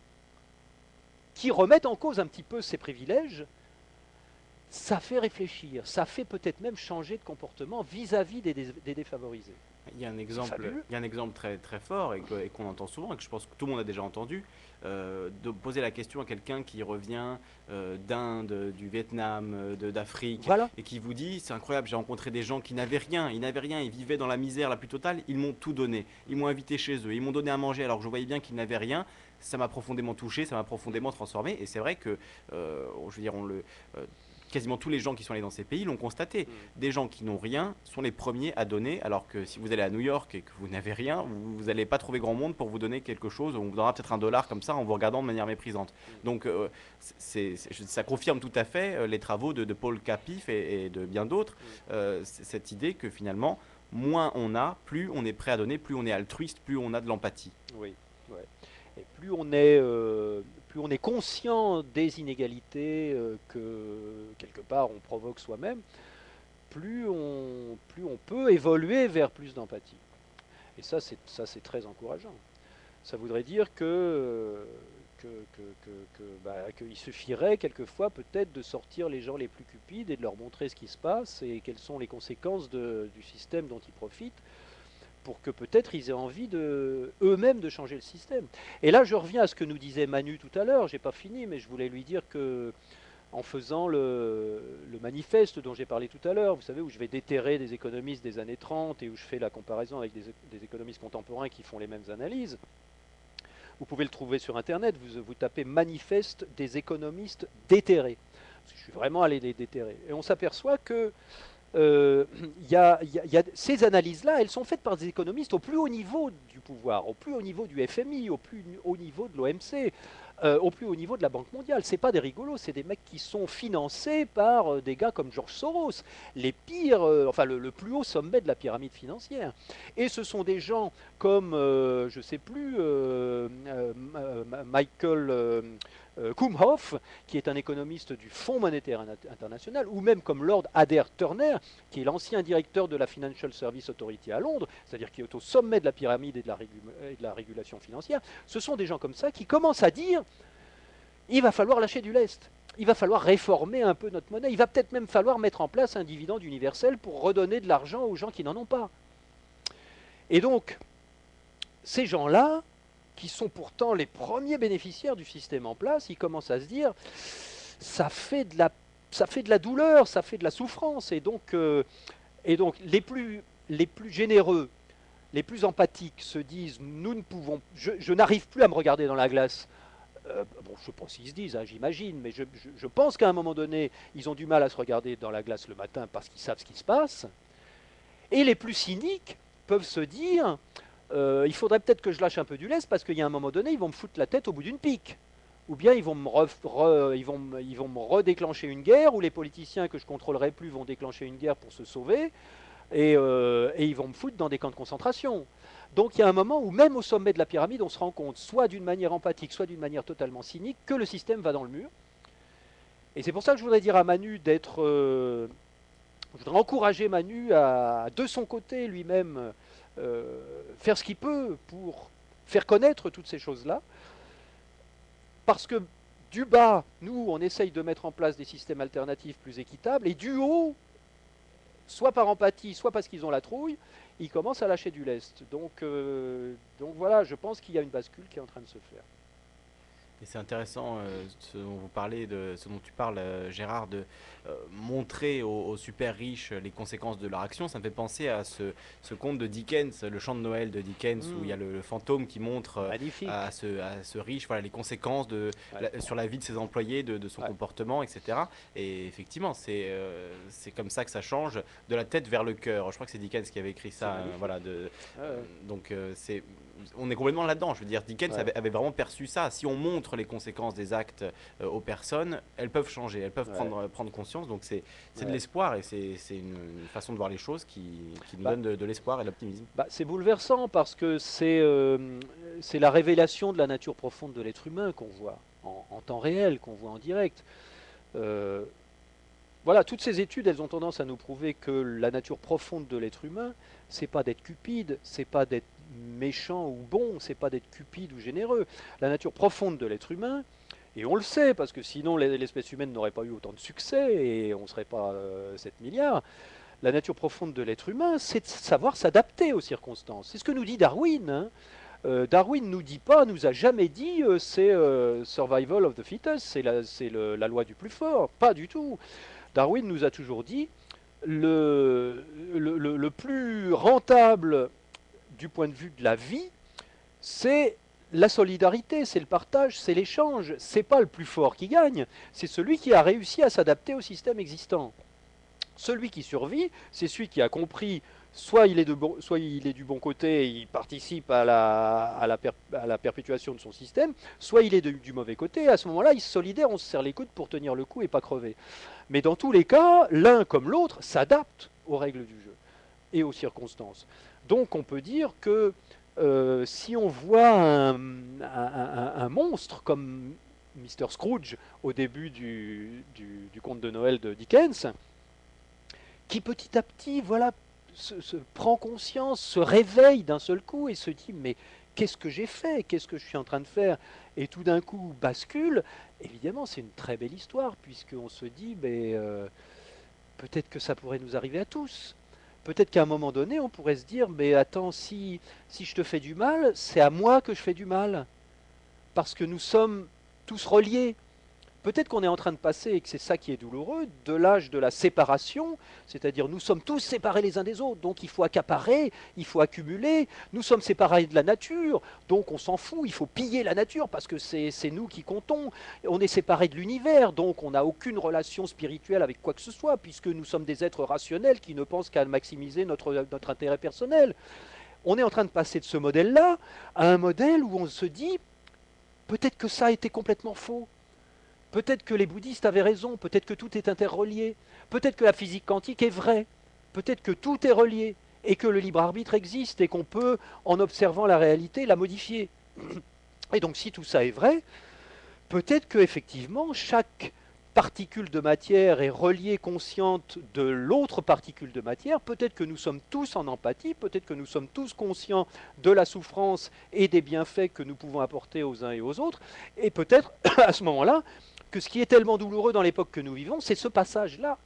qui remettent en cause un petit peu ses privilèges, ça fait réfléchir, ça fait peut-être même changer de comportement vis-à-vis des défavorisés. Il y a un exemple très, très fort et qu'on entend souvent et que je pense que tout le monde a déjà entendu, de poser la question à quelqu'un qui revient d'Inde, du Vietnam, d'Afrique, Voilà. et qui vous dit c'est incroyable, j'ai rencontré des gens qui n'avaient rien, ils vivaient dans la misère la plus totale, ils m'ont tout donné, ils m'ont invité chez eux, ils m'ont donné à manger alors que je voyais bien qu'ils n'avaient rien. Ça m'a profondément touché, ça m'a profondément transformé et c'est vrai que, je veux dire, quasiment tous les gens qui sont allés dans ces pays l'ont constaté. Des gens qui n'ont rien sont les premiers à donner, alors que si vous allez à New York et que vous n'avez rien, vous n'allez pas trouver grand monde pour vous donner quelque chose. On vous donnera peut-être $1 comme ça en vous regardant de manière méprisante. Donc ça confirme tout à fait les travaux de Paul Capif et de bien d'autres, cette idée que finalement, moins on a, plus on est prêt à donner, plus on est altruiste, plus on a de l'empathie. Oui, ouais. Et plus on est conscient des inégalités que quelque part on provoque soi-même, plus on peut évoluer vers plus d'empathie. Et ça c'est très encourageant. Ça voudrait dire qu'il suffirait quelquefois peut-être de sortir les gens les plus cupides et de leur montrer ce qui se passe et quelles sont les conséquences du système dont ils profitent, pour que peut-être ils aient envie eux-mêmes de changer le système. Et là, je reviens à ce que nous disait Manu tout à l'heure, j'ai pas fini, mais je voulais lui dire que, en faisant le manifeste dont j'ai parlé tout à l'heure, vous savez, où je vais déterrer des économistes des années 30 et où je fais la comparaison avec des économistes contemporains qui font les mêmes analyses, vous pouvez le trouver sur Internet, vous tapez manifeste des économistes déterrés. Parce que je suis vraiment allé les déterrer. Et on s'aperçoit que ces analyses-là, elles sont faites par des économistes au plus haut niveau du pouvoir, au plus haut niveau du FMI, au plus haut niveau de l'OMC, au plus haut niveau de la Banque mondiale. C'est pas des rigolos, c'est des mecs qui sont financés par des gars comme George Soros, les pires, le plus haut sommet de la pyramide financière. Et ce sont des gens comme, je sais plus, Michael Kumhof, qui est un économiste du Fonds monétaire international, ou même comme Lord Adair Turner, qui est l'ancien directeur de la Financial Services Authority à Londres, c'est-à-dire qui est au sommet de la pyramide et de la régulation financière. Ce sont des gens comme ça qui commencent à dire il va falloir lâcher du lest, il va falloir réformer un peu notre monnaie, il va peut-être même falloir mettre en place un dividende universel pour redonner de l'argent aux gens qui n'en ont pas. Et donc, ces gens-là, qui sont pourtant les premiers bénéficiaires du système en place, ils commencent à se dire ça fait de la douleur, ça fait de la souffrance, et donc les plus généreux, les plus empathiques se disent nous ne pouvons, je n'arrive plus à me regarder dans la glace. Bon, je ne sais pas s'ils se disent, hein, j'imagine, mais je pense qu'à un moment donné, ils ont du mal à se regarder dans la glace le matin parce qu'ils savent ce qui se passe. Et les plus cyniques peuvent se dire il faudrait peut-être que je lâche un peu du lest parce qu'il y a un moment donné, ils vont me foutre la tête au bout d'une pique. ou bien ils vont me redéclencher une guerre, ou les politiciens que je contrôlerai plus vont déclencher une guerre pour se sauver, et ils vont me foutre dans des camps de concentration. Donc il y a un moment où même au sommet de la pyramide, on se rend compte, soit d'une manière empathique, soit d'une manière totalement cynique, que le système va dans le mur. Et c'est pour ça que je voudrais dire à Manu d'être... je voudrais encourager Manu à, de son côté, lui-même, faire ce qu'il peut pour faire connaître toutes ces choses-là. Parce que du bas, nous, on essaye de mettre en place des systèmes alternatifs plus équitables, et du haut, soit par empathie, soit parce qu'ils ont la trouille, ils commencent à lâcher du lest. Donc voilà, je pense qu'il y a une bascule qui est en train de se faire. Et c'est intéressant ce dont tu parles, Gérard, de montrer aux super riches les conséquences de leur action. Ça me fait penser à ce conte de Dickens, le chant de Noël de Dickens, où il y a le fantôme qui montre Magnifique. à ce riche, voilà, les conséquences Ouais. sur la vie de ses employés, de son Ouais. comportement, etc. Et effectivement, c'est comme ça que ça change de la tête vers le cœur. Je crois que c'est Dickens qui avait écrit C'est ça. magnifique. Voilà, Ouais. donc on est complètement là-dedans. Je veux dire, Dickens Ouais. avait vraiment perçu ça. Si on montre les conséquences des actes aux personnes, elles peuvent changer, elles peuvent Ouais. prendre conscience. Donc c'est de Ouais. l'espoir et c'est une façon de voir les choses qui nous Bah, donne de l'espoir et de l'optimisme. c'est bouleversant parce que c'est la révélation de la nature profonde de l'être humain qu'on voit en temps réel, qu'on voit en direct. Euh, voilà, toutes ces études, elles ont tendance à nous prouver que la nature profonde de l'être humain, c'est pas d'être cupide, c'est pas d'être méchant ou bon, c'est pas d'être cupide ou généreux. La nature profonde de l'être humain, et on le sait parce que sinon l'espèce humaine n'aurait pas eu autant de succès et on ne serait pas 7 milliards. La nature profonde de l'être humain, c'est de savoir s'adapter aux circonstances. C'est ce que nous dit Darwin. Hein. Darwin nous dit pas, nous a jamais dit c'est survival of the fittest, c'est la loi du plus fort. Pas du tout. Darwin nous a toujours dit le plus rentable du point de vue de la vie, c'est la solidarité, c'est le partage, c'est l'échange. C'est pas le plus fort qui gagne, c'est celui qui a réussi à s'adapter au système existant. Celui qui survit, c'est celui qui a compris soit soit il est du bon côté et il participe à la perpétuation de son système, soit il est du mauvais côté. Et à ce moment-là, il se solidaire, on se serre les coudes pour tenir le coup et pas crever. Mais dans tous les cas, l'un comme l'autre s'adapte aux règles du jeu et aux circonstances. Donc on peut dire que si on voit un monstre comme Mr. Scrooge au début du conte de Noël de Dickens, qui petit à petit, voilà, prend conscience, se réveille d'un seul coup et se dit mais qu'est-ce que j'ai fait, qu'est-ce que je suis en train de faire, et tout d'un coup bascule. Évidemment, c'est une très belle histoire puisqu'on se dit mais peut-être que ça pourrait nous arriver à tous. Peut-être qu'à un moment donné, on pourrait se dire mais attends, si je te fais du mal, c'est à moi que je fais du mal parce que nous sommes tous reliés. Peut-être qu'on est en train de passer, et que c'est ça qui est douloureux, de l'âge de la séparation, c'est-à-dire nous sommes tous séparés les uns des autres, donc il faut accaparer, il faut accumuler, nous sommes séparés de la nature, donc on s'en fout, il faut piller la nature parce que c'est nous qui comptons, on est séparés de l'univers, donc on n'a aucune relation spirituelle avec quoi que ce soit, puisque nous sommes des êtres rationnels qui ne pensent qu'à maximiser notre intérêt personnel. On est en train de passer de ce modèle-là à un modèle où on se dit, peut-être que ça a été complètement faux. Peut-être que les bouddhistes avaient raison, peut-être que tout est interrelié, peut-être que la physique quantique est vraie, peut-être que tout est relié, et que le libre arbitre existe, et qu'on peut, en observant la réalité, la modifier. Et donc si tout ça est vrai, peut-être que effectivement chaque particule de matière est reliée consciente de l'autre particule de matière, peut-être que nous sommes tous en empathie, peut-être que nous sommes tous conscients de la souffrance et des bienfaits que nous pouvons apporter aux uns et aux autres, et peut-être à ce moment-là, que ce qui est tellement douloureux dans l'époque que nous vivons, c'est ce passage-là,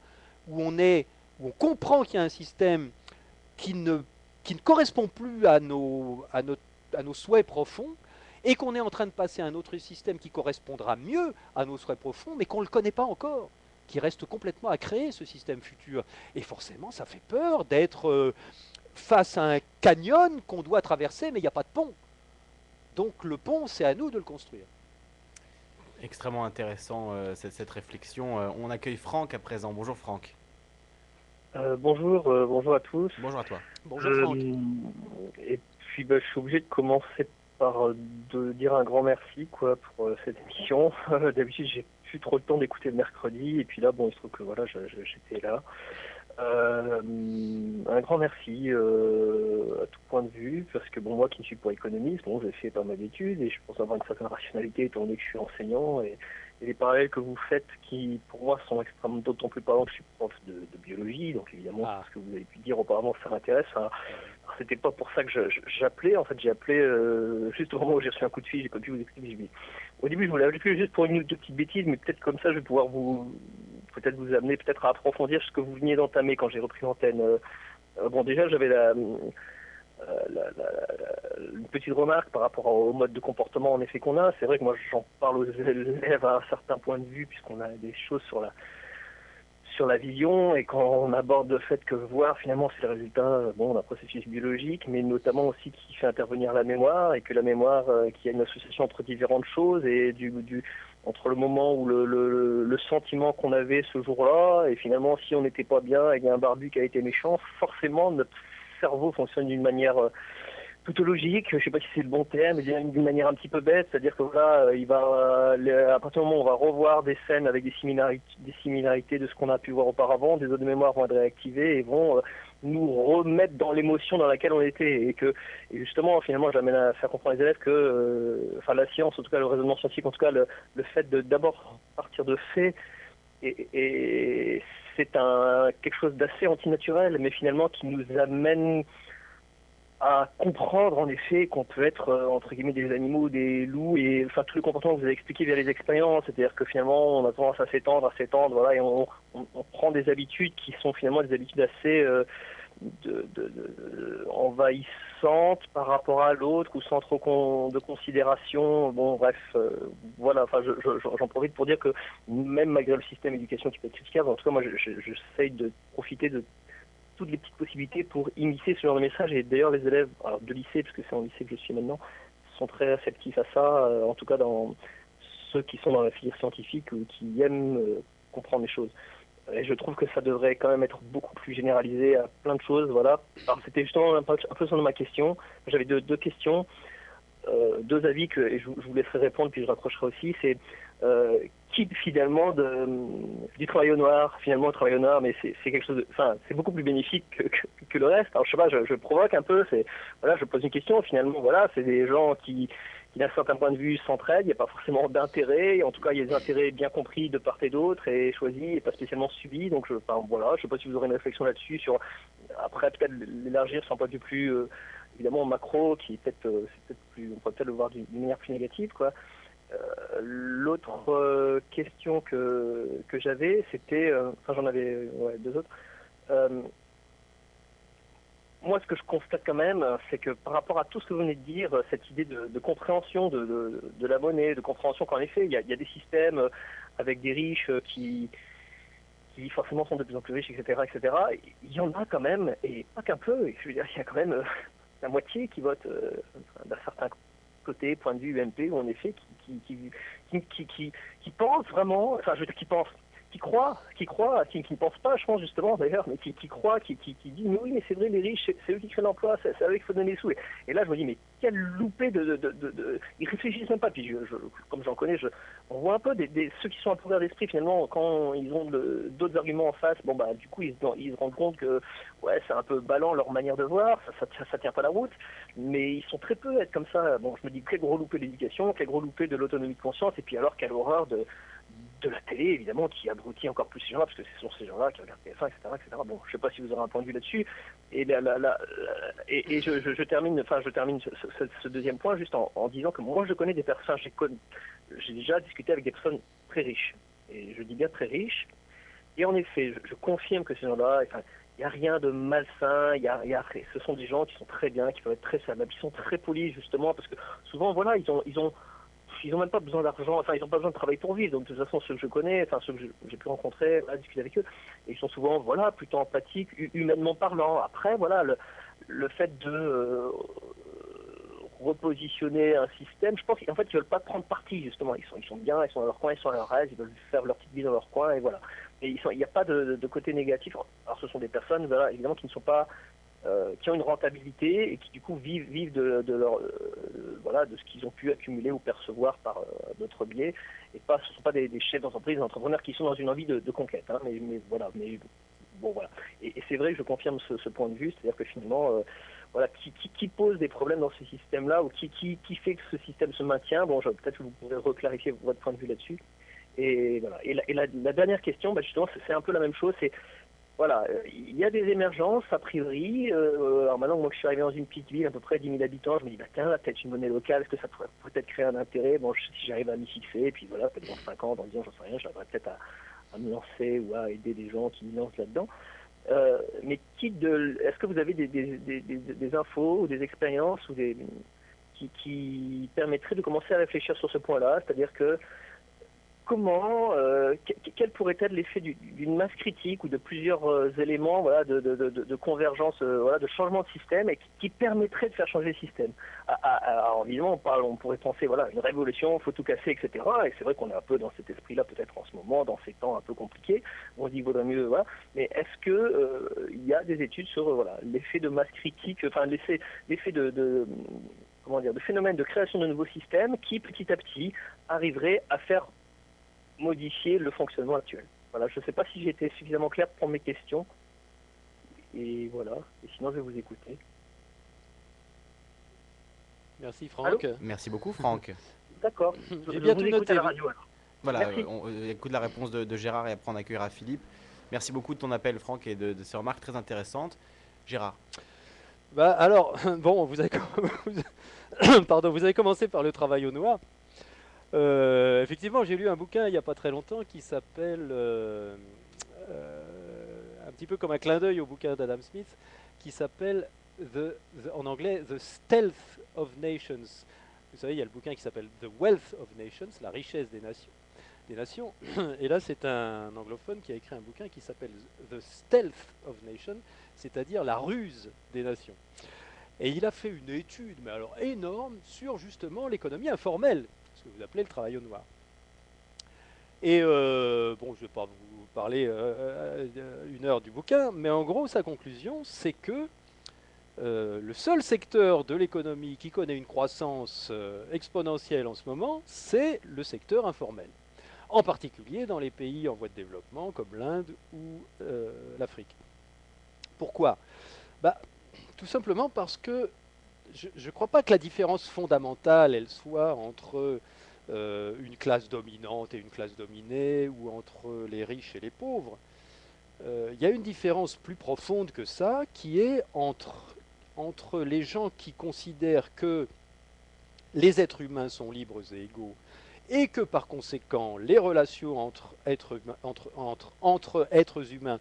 où on comprend qu'il y a un système qui ne, qui ne correspond plus à nos souhaits profonds, et qu'on est en train de passer à un autre système qui correspondra mieux à nos souhaits profonds, mais qu'on ne le connaît pas encore, qui reste complètement à créer ce système futur. Et forcément, ça fait peur d'être face à un canyon qu'on doit traverser, mais il n'y a pas de pont. Donc le pont, c'est à nous de le construire. Extrêmement intéressant cette réflexion. On accueille Franck à présent. Bonjour Franck. Bonjour à tous. Bonjour à toi. Bonjour Franck. Euh, et puis je suis obligé de commencer par de dire un grand merci quoi pour cette émission. D'habitude, j'ai plus trop le temps d'écouter le mercredi, et puis là, bon, il se trouve que voilà, j'étais là. Un grand merci à tout point de vue, parce que bon, moi qui ne suis pas économiste, bon, j'ai fait pas mal d'études et je pense avoir une certaine rationalité étant donné que je suis enseignant, et les parallèles que vous faites qui pour moi sont extrêmement d'autant plus parlants que je suis prof de biologie, donc évidemment Ah. ce que vous avez pu dire auparavant ça m'intéresse. Enfin, c'était pas pour ça que j'appelais, en fait j'ai appelé juste au moment où j'ai reçu un coup de fil, j'ai pas pu vous expliquer. Au début je voulais appeler juste pour une ou deux petites bêtises, mais peut-être comme ça je vais pouvoir peut-être vous amener peut-être à approfondir ce que vous veniez d'entamer quand j'ai repris l'antenne. Bon, déjà, j'avais une petite remarque par rapport au mode de comportement en effet qu'on a. C'est vrai que moi, j'en parle aux élèves à un certain point de vue, puisqu'on a des choses sur la vision, et quand on aborde le fait que voir, finalement, c'est le résultat d'un processus biologique, mais notamment aussi qui fait intervenir la mémoire, et que la mémoire, qui a une association entre différentes choses, et entre le moment où le sentiment qu'on avait ce jour-là, et finalement, si on n'était pas bien, et qu'il y a un barbu qui a été méchant, forcément, notre cerveau fonctionne d'une manière plutôt logique, je sais pas si c'est le bon terme, mais d'une manière un petit peu bête, c'est-à-dire que là, à partir du moment où on va revoir des scènes avec des similarités de ce qu'on a pu voir auparavant, des zones de mémoire vont être réactivées et vont nous remettre dans l'émotion dans laquelle on était, et justement, finalement, j'amène à faire comprendre aux élèves que, la science, en tout cas le raisonnement scientifique, en tout cas le fait de d'abord partir de faits, et c'est quelque chose d'assez antinaturel, mais finalement qui nous amène à comprendre en effet qu'on peut être entre guillemets des animaux, des loups, et enfin tous les comportements que vous avez expliqués via les expériences, c'est-à-dire que finalement on a tendance à s'étendre, voilà, et on prend des habitudes qui sont finalement des habitudes assez envahissantes par rapport à l'autre, ou sans trop de considération. Bon bref, voilà, enfin j'en profite pour dire que même malgré le système d'éducation qui peut être critiquable, en tout cas moi j'essaye de profiter de toutes les petites possibilités pour imiter ce genre de message. Et d'ailleurs, les élèves de lycée, parce que c'est en lycée que je suis maintenant, sont très réceptifs à ça, en tout cas dans ceux qui sont dans la filière scientifique ou qui aiment comprendre les choses. Et je trouve que ça devrait quand même être beaucoup plus généralisé à plein de choses. Voilà. Alors, c'était justement un peu sur ma question. J'avais deux questions, deux avis et je vous laisserai répondre, puis je raccrocherai aussi. C'est qui finalement du travail au noir, finalement le travail au noir, mais c'est quelque chose c'est beaucoup plus bénéfique que le reste. Alors je sais pas, je provoque un peu, voilà, je pose une question, finalement voilà, c'est des gens qui d'un certain point de vue s'entraident, il n'y a pas forcément d'intérêt, en tout cas il y a des intérêts bien compris de part et d'autre et choisis et pas spécialement subis, donc voilà, je sais pas si vous aurez une réflexion là-dessus, après peut-être l'élargir sur un point de vue plus évidemment macro, qui est c'est peut-être plus, on pourrait peut-être le voir d'une manière plus négative, quoi. L'autre question que j'avais, c'était, j'en avais deux autres. Moi, ce que je constate quand même, c'est que par rapport à tout ce que vous venez de dire, cette idée de compréhension de la monnaie, de compréhension qu'en effet, il y a des systèmes avec des riches qui forcément sont de plus en plus riches, etc., etc. Il y en a quand même, et pas qu'un peu. Je veux dire, il y a quand même la moitié qui vote d'un certain côté, point de vue UMP, ou en effet, qui pense vraiment, enfin, je veux dire, qui ne pense pas, je pense justement d'ailleurs, mais qui croit, qui dit, mais oui, mais c'est vrai, les riches, c'est eux qui créent l'emploi, c'est à eux qu'il faut donner les sous. Et là, je me dis, mais quel loupé ils réfléchissent même pas. Puis, comme j'en connais, on voit un peu ceux qui sont un peu ouverts d'esprit, finalement, quand ils ont d'autres arguments en face, bon, bah, du coup, ils se rendent compte que, ouais, c'est un peu ballant leur manière de voir, ça tient pas la route, mais ils sont très peu à être comme ça. Bon, je me dis, quel gros loupé de l'éducation, quel gros loupé de l'autonomie de conscience, et puis alors, quelle horreur de la télé, évidemment, qui abrutit encore plus ces gens-là, parce que ce sont ces gens-là qui regardent TF1, etc., etc. Bon, je ne sais pas si vous aurez un point de vue là-dessus. Et, je termine ce deuxième point juste en disant que moi, je connais des personnes, j'ai déjà discuté avec des personnes très riches. Et je dis bien très riches. Et en effet, je confirme que ces gens-là, il n'y a rien de malsain, ce sont des gens qui sont très bien, qui peuvent être très savables, qui sont très polis, justement, parce que souvent, voilà, ils ont même pas besoin d'argent, ils n'ont pas besoin de travail pour vivre. Donc de toute façon, ceux que je connais, ceux que j'ai pu rencontrer, discuter avec eux, et ils sont souvent, voilà, plutôt empathiques, humainement parlant. Après, voilà, le fait de repositionner un système, je pense qu'en fait, ils veulent pas prendre parti, justement. Ils sont bien, ils sont dans leur coin, ils sont à leur aise, ils veulent faire leur petite vie dans leur coin, et voilà. Et il n'y a pas de côté négatif. Alors ce sont des personnes, voilà, évidemment, qui ne sont pas qui ont une rentabilité et qui du coup vivent de leur voilà, de ce qu'ils ont pu accumuler ou percevoir par d'autres biais, et pas, ce ne sont pas des chefs d'entreprise, des entrepreneurs qui sont dans une envie de conquête, hein, mais voilà, mais bon voilà. Et c'est vrai que je confirme ce point de vue, c'est-à-dire que finalement voilà, qui pose des problèmes dans ce système-là, ou qui fait que ce système se maintient. Bon, peut-être que vous pourrez reclarifier votre point de vue là-dessus. Et voilà. Et la dernière question, bah justement, c'est un peu la même chose. C'est voilà, il y a des émergences a priori. Alors maintenant, moi, que je suis arrivé dans une petite ville à peu près 10 000 habitants, je me dis bah tiens, peut-être une monnaie locale, est-ce que ça pourrait peut-être créer un intérêt. Bon, si j'arrive à m'y fixer, et puis voilà, peut-être dans 5 ans, dans 10 ans, j'en sais rien, j'arriverai peut-être à me lancer ou à aider des gens qui me lancent là-dedans. Mais est-ce que vous avez des infos ou des expériences ou qui permettraient de commencer à réfléchir sur ce point-là, c'est-à-dire que quel pourrait être l'effet d'une masse critique ou de plusieurs éléments, voilà, de convergence, voilà, de changement de système, et qui permettrait de faire changer le système. Alors évidemment, on pourrait penser voilà, une révolution, faut tout casser, etc. Et c'est vrai qu'on est un peu dans cet esprit-là peut-être en ce moment, dans ces temps un peu compliqués. On se dit qu'il vaudrait mieux, voilà. Mais est-ce que il y a des études sur voilà, l'effet de masse critique, enfin l'effet de comment dire, de phénomène de création de nouveaux systèmes qui petit à petit arriverait à faire modifier le fonctionnement actuel. Voilà, je ne sais pas si j'ai été suffisamment clair pour mes questions. Et voilà, et sinon je vais vous écouter. Merci Franck. Allô, Merci beaucoup, Franck. d'accord. J'ai Je bien vous tout écoute noté. à la radio alors. Voilà, Merci. on écoute la réponse de Gérard et après on accueillera Philippe. Merci beaucoup de ton appel, Franck, et de ces remarques très intéressantes. Gérard. Bah alors, bon, pardon, vous avez commencé par le travail au noir. Effectivement, j'ai lu un bouquin il n'y a pas très longtemps qui s'appelle, un petit peu comme un clin d'œil au bouquin d'Adam Smith, qui s'appelle en anglais The Stealth of Nations. Vous savez, il y a le bouquin qui s'appelle The Wealth of Nations, la richesse des nations. Et là, c'est un anglophone qui a écrit un bouquin qui s'appelle The Stealth of Nations, c'est-à-dire la ruse des nations. Et il a fait une étude, mais alors énorme, sur justement l'économie informelle, ce que vous appelez le travail au noir. Et bon, je ne vais pas vous parler une heure du bouquin, mais en gros, sa conclusion, c'est que le seul secteur de l'économie qui connaît une croissance exponentielle en ce moment, c'est le secteur informel. En particulier dans les pays en voie de développement comme l'Inde ou l'Afrique. Pourquoi ? Bah, tout simplement parce que je ne crois pas que la différence fondamentale, elle soit entre une classe dominante et une classe dominée, ou entre les riches et les pauvres. Il y a une différence plus profonde que ça, qui est entre les gens qui considèrent que les êtres humains sont libres et égaux, et que par conséquent les relations entre êtres humains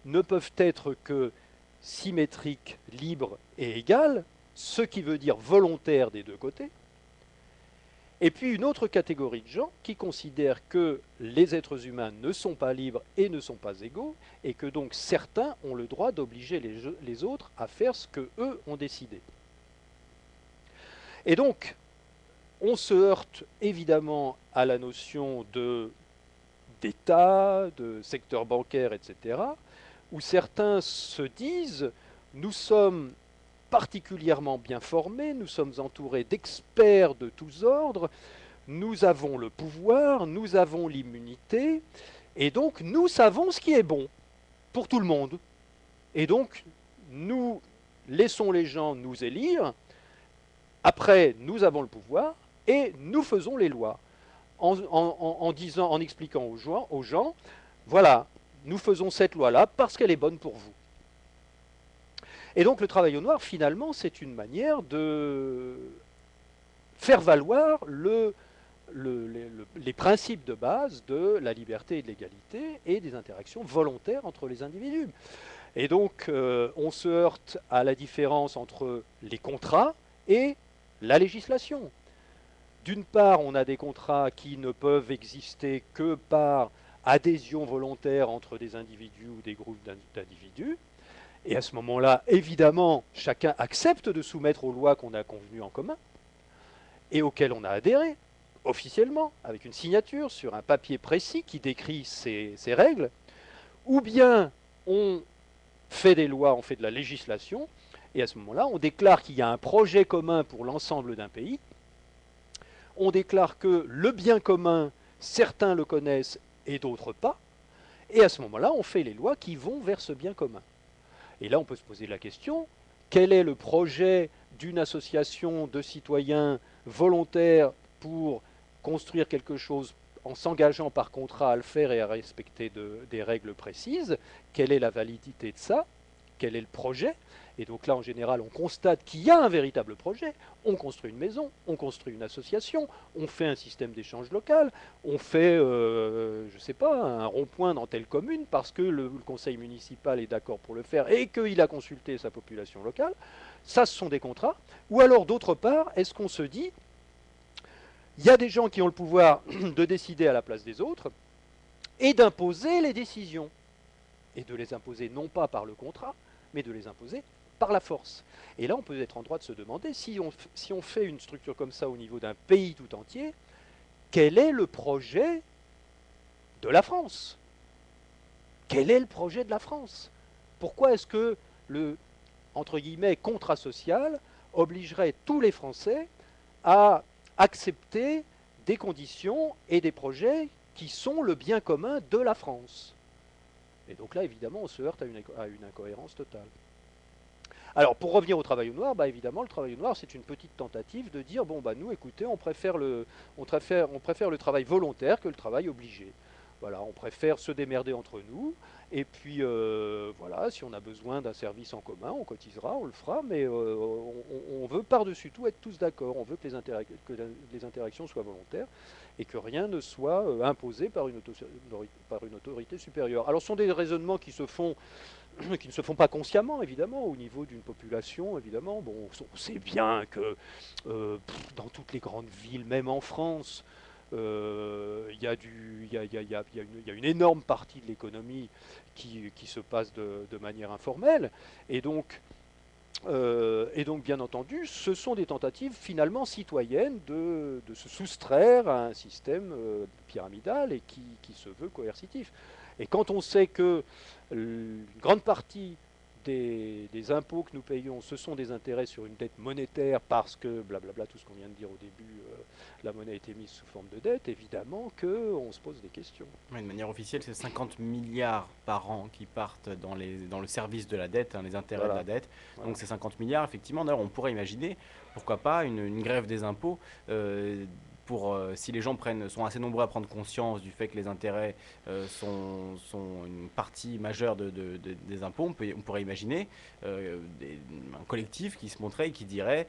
ne peuvent être que symétriques, libres et égales, ce qui veut dire volontaires des deux côtés. Et puis une autre catégorie de gens qui considèrent que les êtres humains ne sont pas libres et ne sont pas égaux, et que donc certains ont le droit d'obliger les autres à faire ce qu'eux ont décidé. Et donc, on se heurte évidemment à la notion d'État, de secteur bancaire, etc., où certains se disent « nous sommes particulièrement bien formés, nous sommes entourés d'experts de tous ordres, nous avons le pouvoir, nous avons l'immunité, et donc nous savons ce qui est bon pour tout le monde. Et donc nous laissons les gens nous élire, après nous avons le pouvoir, et nous faisons les lois, en expliquant aux gens, voilà, nous faisons cette loi-là parce qu'elle est bonne pour vous. Et donc le travail au noir, finalement, c'est une manière de faire valoir les principes de base de la liberté et de l'égalité et des interactions volontaires entre les individus. Et donc on se heurte à la différence entre les contrats et la législation. D'une part, on a des contrats qui ne peuvent exister que par adhésion volontaire entre des individus ou des groupes d'individus. Et à ce moment-là, évidemment, chacun accepte de soumettre aux lois qu'on a convenues en commun et auxquelles on a adhéré, officiellement, avec une signature sur un papier précis qui décrit ces règles. Ou bien on fait des lois, on fait de la législation, Et à ce moment-là, on déclare qu'il y a un projet commun pour l'ensemble d'un pays. On déclare que le bien commun, certains le connaissent et d'autres pas. Et à ce moment-là, on fait les lois qui vont vers ce bien commun. Et là, on peut se poser la question, quel est le projet d'une association de citoyens volontaires pour construire quelque chose en s'engageant par contrat à le faire et à respecter des règles précises? Quelle est la validité de ça? Quel est le projet? Et donc là, en général, on constate qu'il y a un véritable projet. On construit une maison, on construit une association, on fait un système d'échange local, on fait, je ne sais pas, un rond-point dans telle commune parce que le conseil municipal est d'accord pour le faire et qu'il a consulté sa population locale. Ça, ce sont des contrats. Ou alors, d'autre part, est-ce qu'on se dit, il y a des gens qui ont le pouvoir de décider à la place des autres et d'imposer les décisions. Et de les imposer non pas par le contrat, mais de les imposer par la force. Et là, on peut être en droit de se demander, si on fait une structure comme ça au niveau d'un pays tout entier, quel est le projet de la France? Quel est le projet de la France? Pourquoi est-ce que le, entre guillemets, contrat social obligerait tous les Français à accepter des conditions et des projets qui sont le bien commun de la France? Et donc là, évidemment, on se heurte à une incohérence totale. Alors, pour revenir au travail au noir, bah, évidemment, le travail au noir, c'est une petite tentative de dire, bon, bah, nous, écoutez, on préfère le travail volontaire que le travail obligé. Voilà, on préfère se démerder entre nous, et puis, voilà, si on a besoin d'un service en commun, on cotisera, on le fera, mais on veut par-dessus tout être tous d'accord, on veut que les interactions soient volontaires, et que rien ne soit imposé par une autorité supérieure. Alors, ce sont des raisonnements qui ne se font pas consciemment, évidemment, au niveau d'une population, évidemment. Bon, on sait bien que dans toutes les grandes villes, même en France, il y a une énorme partie de l'économie qui se passe de manière informelle. Et donc, bien entendu, ce sont des tentatives finalement citoyennes de se soustraire à un système pyramidal et qui se veut coercitif. Et quand on sait que une grande partie des impôts que nous payons, ce sont des intérêts sur une dette monétaire parce que, blablabla, tout ce qu'on vient de dire au début, la monnaie a été mise sous forme de dette, évidemment qu'on se pose des questions. Ouais, de manière officielle, c'est 50 milliards par an qui partent dans le service de la dette, hein, les intérêts Voilà. de la dette. Voilà. Donc c'est 50 milliards, effectivement. D'ailleurs, on pourrait imaginer, pourquoi pas, une grève des impôts si les gens sont assez nombreux à prendre conscience du fait que les intérêts sont une partie majeure des impôts. On pourrait imaginer un collectif qui se montrait et qui dirait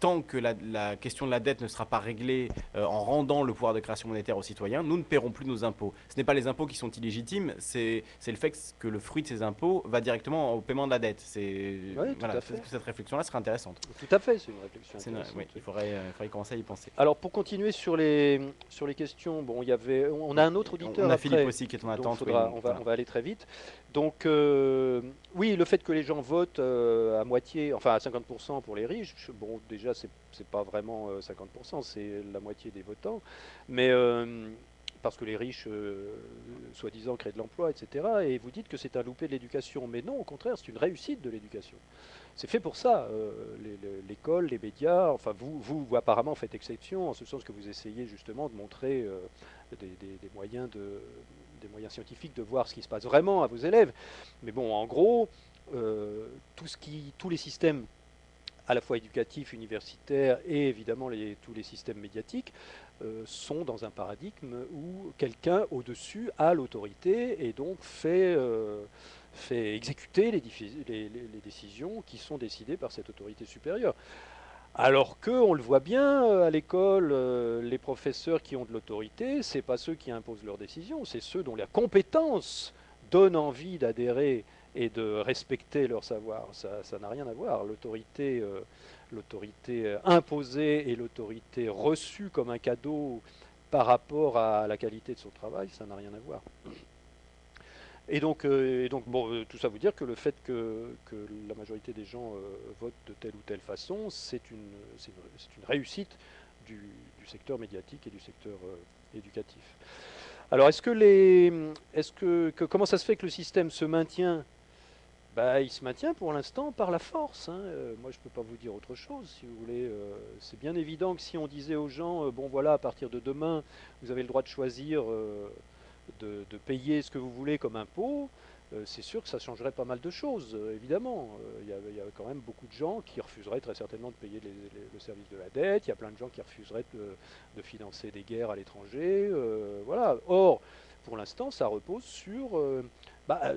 tant que la question de la dette ne sera pas réglée en rendant le pouvoir de création monétaire aux citoyens, nous ne paierons plus nos impôts. Ce n'est pas les impôts qui sont illégitimes, c'est le fait que le fruit de ces impôts va directement au paiement de la dette. Oui, Voilà, tout à fait. cette réflexion-là serait intéressante. Tout à fait, c'est une réflexion intéressante. Oui, il faudrait commencer à y penser. Alors, pour continuer sur les questions, bon, on a un autre auditeur. On a après, Philippe aussi qui est en attente. On va aller très vite. Donc, oui, le fait que les gens votent à moitié, enfin à 50% pour les riches, bon, déjà, c'est pas vraiment 50%, c'est la moitié des votants. Mais parce que les riches, soi-disant, créent de l'emploi, etc. Et vous dites que c'est un loupé de l'éducation. Mais non, au contraire, c'est une réussite de l'éducation. C'est fait pour ça, l'école, les médias, enfin vous apparemment faites exception, en ce sens que vous essayez justement de montrer des moyens scientifiques de voir ce qui se passe vraiment à vos élèves. Mais bon, en gros, tous les systèmes à la fois éducatifs, universitaires et évidemment tous les systèmes médiatiques sont dans un paradigme où quelqu'un au-dessus a l'autorité et donc fait exécuter les décisions qui sont décidées par cette autorité supérieure. Alors que, on le voit bien à l'école, les professeurs qui ont de l'autorité, c'est pas ceux qui imposent leurs décisions, c'est ceux dont la compétence donne envie d'adhérer et de respecter leur savoir. Ça n'a rien à voir. L'autorité imposée et l'autorité reçue comme un cadeau par rapport à la qualité de son travail, ça n'a rien à voir. Et donc bon, tout ça veut dire que le fait que la majorité des gens votent de telle ou telle façon, c'est une réussite du secteur médiatique et du secteur éducatif. Alors, comment ça se fait que le système se maintient Bah, il se maintient pour l'instant par la force, hein. Moi, je ne peux pas vous dire autre chose, si vous voulez. C'est bien évident que si on disait aux gens, bon voilà, à partir de demain, vous avez le droit de choisir de payer ce que vous voulez comme impôt, c'est sûr que ça changerait pas mal de choses, évidemment. Il y a quand même beaucoup de gens qui refuseraient très certainement de payer le service de la dette. Il y a plein de gens qui refuseraient de financer des guerres à l'étranger. Voilà. Or, pour l'instant, ça repose sur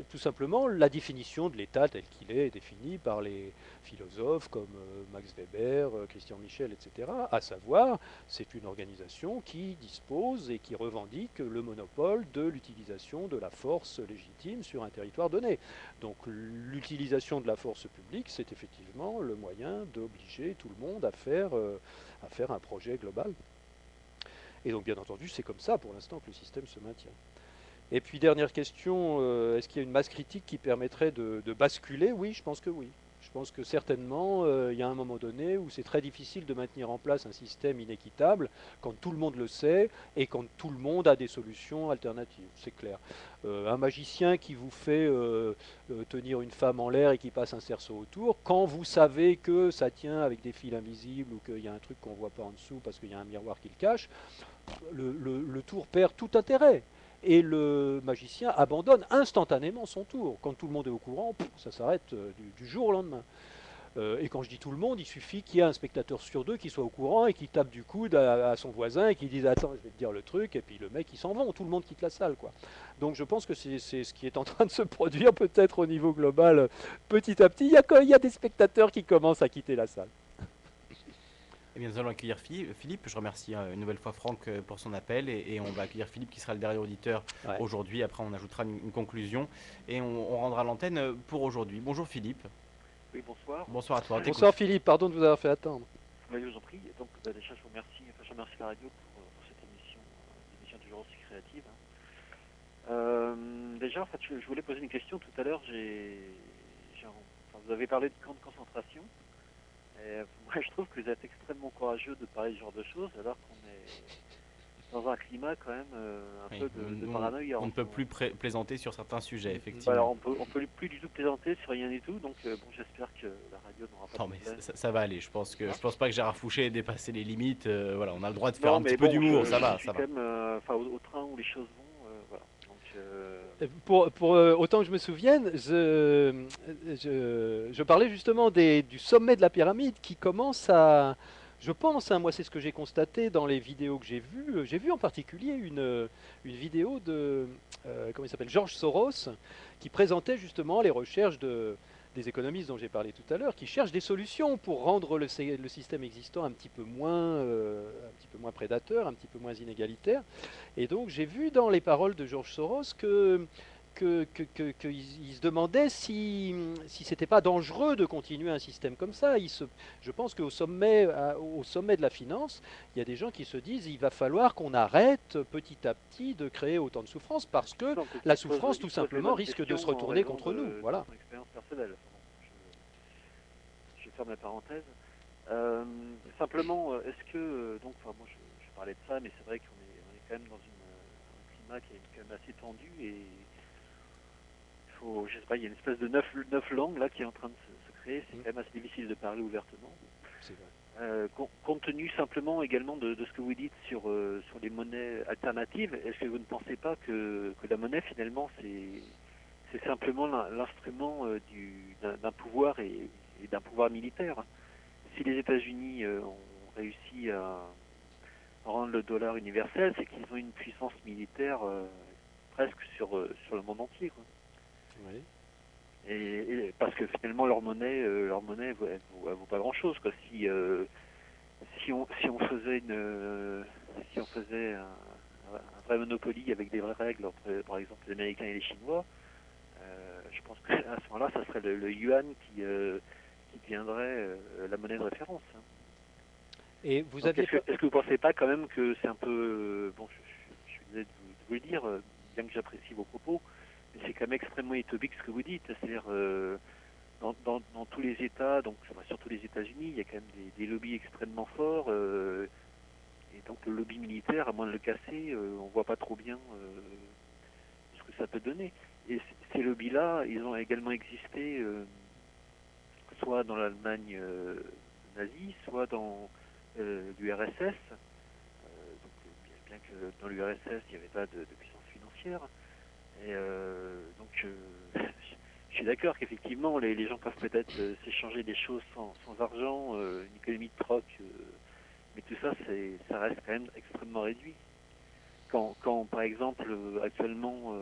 tout simplement la définition de l'État tel qu'il est défini par les philosophes comme Max Weber, Christian Michel, etc. À savoir, c'est une organisation qui dispose et qui revendique le monopole de l'utilisation de la force légitime sur un territoire donné. Donc l'utilisation de la force publique, c'est effectivement le moyen d'obliger tout le monde à faire un projet global. Et donc bien entendu, c'est comme ça pour l'instant que le système se maintient. Et puis dernière question, est-ce qu'il y a une masse critique qui permettrait de basculer? Oui, je pense que oui. Je pense que certainement, il y a un moment donné où c'est très difficile de maintenir en place un système inéquitable quand tout le monde le sait et quand tout le monde a des solutions alternatives, c'est clair. Un magicien qui vous fait tenir une femme en l'air et qui passe un cerceau autour, quand vous savez que ça tient avec des fils invisibles ou qu'il y a un truc qu'on ne voit pas en dessous parce qu'il y a un miroir qui le cache, le tour perd tout intérêt. Et le magicien abandonne instantanément son tour. Quand tout le monde est au courant, ça s'arrête du jour au lendemain. Et quand je dis tout le monde, il suffit qu'il y ait un spectateur sur deux qui soit au courant et qui tape du coude à son voisin et qui dise attends, je vais te dire le truc, et puis le mec il s'en va, tout le monde quitte la salle, quoi. Donc je pense que c'est ce qui est en train de se produire peut-être au niveau global petit à petit. Il y a des spectateurs qui commencent à quitter la salle. Eh bien, nous allons accueillir Philippe. Je remercie une nouvelle fois Franck pour son appel et on va accueillir Philippe qui sera le dernier auditeur Ouais. aujourd'hui. Après, on ajoutera une conclusion et on rendra l'antenne pour aujourd'hui. Bonjour Philippe. Oui, bonsoir. Bonsoir à toi. Bonsoir Philippe, pardon de vous avoir fait attendre. Oui, je vous en prie. Donc, déjà, je vous remercie, je remercie la radio pour cette émission toujours aussi créative. Déjà, en fait, je voulais poser une question tout à l'heure. Vous avez parlé de camps de concentration. Et moi, je trouve que vous êtes extrêmement courageux de parler de ce genre de choses, alors qu'on est dans un climat quand même un peu de paranoïa. On ne peut plus plaisanter sur certains sujets, effectivement. Voilà, on peut plus du tout plaisanter sur rien du tout, donc bon, j'espère que la radio n'aura pas Non, de mais problème. ça va aller. Je pense pas que Gérard Fouché ait dépassé les limites. Voilà, on a le droit de faire un petit peu d'humour. Ça va, ça va. Quand même, au train où les choses vont, voilà. Donc, Autant que je me souvienne, je parlais justement du sommet de la pyramide qui commence à... Je pense, hein, moi c'est ce que j'ai constaté dans les vidéos que j'ai vues. J'ai vu en particulier une vidéo de comment il s'appelle, George Soros, qui présentait justement les recherches des économistes dont j'ai parlé tout à l'heure, qui cherchent des solutions pour rendre le système existant un petit peu moins prédateur, un petit peu moins inégalitaire. Et donc j'ai vu dans les paroles de George Soros qu'il se demandait si c'était pas dangereux de continuer un système comme ça. Je pense qu'au sommet, au sommet de la finance, il y a des gens qui se disent il va falloir qu'on arrête petit à petit de créer autant de souffrance parce que la souffrance tout simplement risque de se retourner contre nous. Voilà. Mon expérience personnelle. Je ferme la parenthèse. Simplement, est-ce que donc, moi je parlais de ça, mais c'est vrai qu'on est quand même dans un climat qui est quand même assez tendu et je sais pas, il y a une espèce de neuf langues là qui est en train de se créer. C'est quand même assez difficile de parler ouvertement. C'est vrai. Compte tenu simplement également de ce que vous dites sur les monnaies alternatives, est-ce que vous ne pensez pas que la monnaie finalement c'est simplement l'instrument d'un pouvoir et d'un pouvoir militaire? Si les États-Unis ont réussi à rendre le dollar universel, c'est qu'ils ont une puissance militaire presque sur le monde entier, quoi. Oui. Et parce que finalement leur monnaie elle vaut pas grand chose, quoi. Si on faisait un vrai Monopoly avec des vraies règles entre par exemple les Américains et les Chinois, je pense qu'à ce moment-là ça serait le yuan qui deviendrait la monnaie de référence, hein. Et vous Donc, aviez est-ce que vous pensez pas quand même que c'est un peu bon, je suis désolé de vous le dire, bien que j'apprécie vos propos, mais c'est quand même extrêmement utopique ce que vous dites. C'est-à-dire dans tous les États, donc surtout les États-Unis, il y a quand même des lobbies extrêmement forts, et donc le lobby militaire, à moins de le casser, on voit pas trop bien ce que ça peut donner. Et ces lobbies-là, ils ont également existé soit dans l'Allemagne nazie, soit dans l'URSS. Donc, bien que dans l'URSS, il n'y avait pas de puissance financière. Et donc, je suis d'accord qu'effectivement, les gens peuvent peut-être s'échanger des choses sans argent, une économie de troc, mais tout ça, ça reste quand même extrêmement réduit. Quand par exemple, actuellement,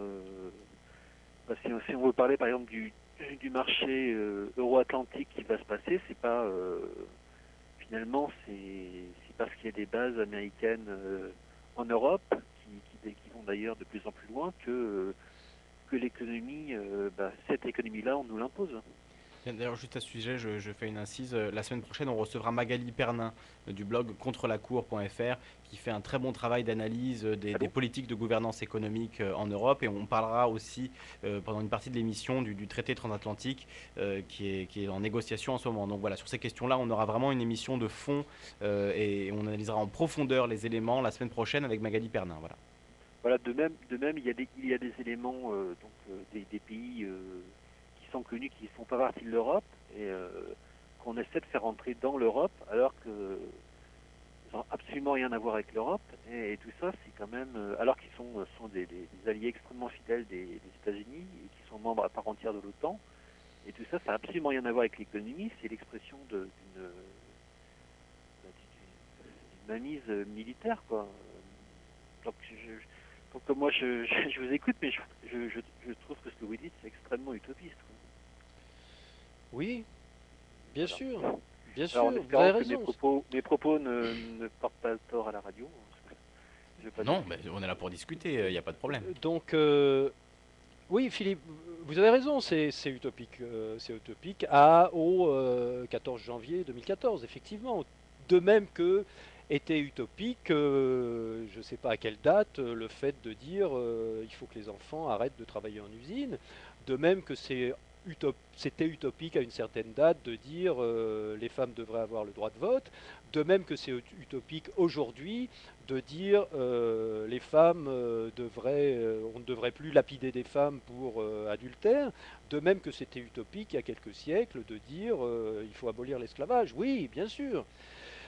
si on veut parler par exemple du marché euro-atlantique qui va se passer, c'est pas finalement c'est parce qu'il y a des bases américaines en Europe qui vont d'ailleurs de plus en plus loin que l'économie, cette économie-là, on nous l'impose. D'ailleurs, juste à ce sujet, je fais une incise. La semaine prochaine, on recevra Magali Pernin du blog contrelacour.fr qui fait un très bon travail d'analyse des politiques de gouvernance économique en Europe. Et on parlera aussi pendant une partie de l'émission du traité transatlantique qui est en négociation en ce moment. Donc voilà, sur ces questions-là, on aura vraiment une émission de fond et on analysera en profondeur les éléments la semaine prochaine avec Magali Pernin. Voilà. Voilà, de même, il y a des éléments, des pays qui sont connus, qui ne font pas partie de l'Europe, et qu'on essaie de faire entrer dans l'Europe, alors que n'ont absolument rien à voir avec l'Europe, et tout ça, c'est quand même, alors qu'ils sont des alliés extrêmement fidèles des États-Unis, et qui sont membres à part entière de l'OTAN, et tout ça, ça n'a absolument rien à voir avec l'économie, c'est l'expression d'une mainmise militaire, quoi. Donc moi, je vous écoute, mais je trouve que ce que vous dites, c'est extrêmement utopiste, quoi. Oui, bien Voilà. sûr, bien Alors, en sûr, vous avez espérant que raison. mes propos ne portent pas tort à la radio. Je vais pas Non, dire- mais on est là pour discuter, il n'y a pas de problème. Donc, oui, Philippe, vous avez raison, c'est utopique. C'est utopique au 14 janvier 2014, effectivement. De même que était utopique, je ne sais pas à quelle date, le fait de dire il faut que les enfants arrêtent de travailler en usine. De même que c'était utopique à une certaine date de dire les femmes devraient avoir le droit de vote. De même que c'est utopique aujourd'hui de dire les femmes on ne devrait plus lapider des femmes pour adultère, de même que c'était utopique il y a quelques siècles de dire il faut abolir l'esclavage. Oui, bien sûr.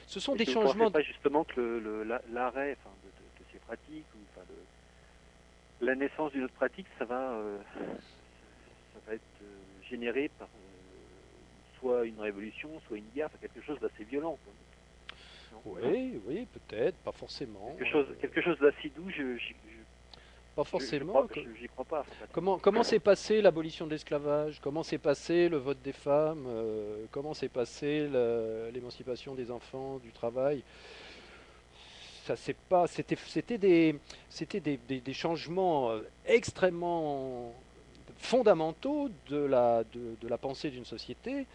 Ce sont Est-ce des que vous ne changements. pensez pas justement que l'arrêt de ces pratiques, ou la naissance d'une autre pratique, ça va être généré par soit une révolution, soit une guerre, enfin, quelque chose d'assez violent, quoi. Non, Oui, oui, peut-être, pas forcément. quelque chose d'assez doux, Pas forcément. j'y crois pas. Comment s'est passée l'abolition de l'esclavage? Comment s'est passé le vote des femmes? Comment s'est passée l'émancipation des enfants du travail? Ça c'est pas, c'était des changements extrêmement fondamentaux de la pensée d'une société.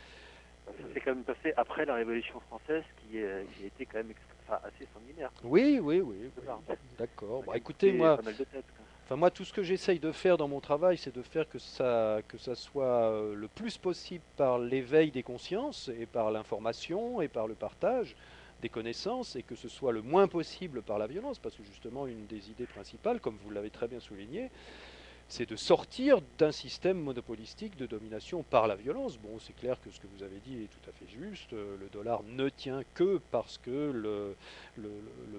Ça s'est quand même passé après la Révolution française, qui a été quand même assez sanguinaire. Oui, oui, oui, oui. Voilà. D'accord. Ça a Bah, quand même écoutez, coûté moi, pas mal de têtes, quoi. enfin, moi, tout ce que j'essaye de faire dans mon travail, c'est de faire que ça soit le plus possible par l'éveil des consciences et par l'information et par le partage des connaissances et que ce soit le moins possible par la violence, parce que justement, une des idées principales, comme vous l'avez très bien souligné, c'est de sortir d'un système monopolistique de domination par la violence. Bon, c'est clair que ce que vous avez dit est tout à fait juste. Le dollar ne tient que parce que le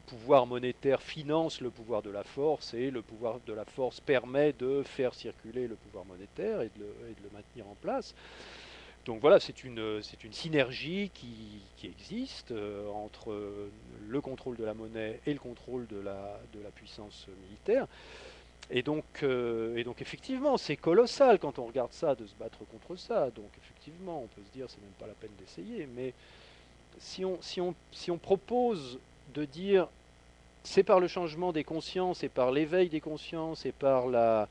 pouvoir monétaire finance le pouvoir de la force et le pouvoir de la force permet de faire circuler le pouvoir monétaire et de le maintenir en place. Donc voilà, c'est une synergie qui existe entre le contrôle de la monnaie et le contrôle de la puissance militaire. Et donc effectivement, c'est colossal quand on regarde ça, de se battre contre ça. Donc effectivement, on peut se dire, c'est même pas la peine d'essayer. Mais si on propose de dire, c'est par le changement des consciences et par l'éveil des consciences et par la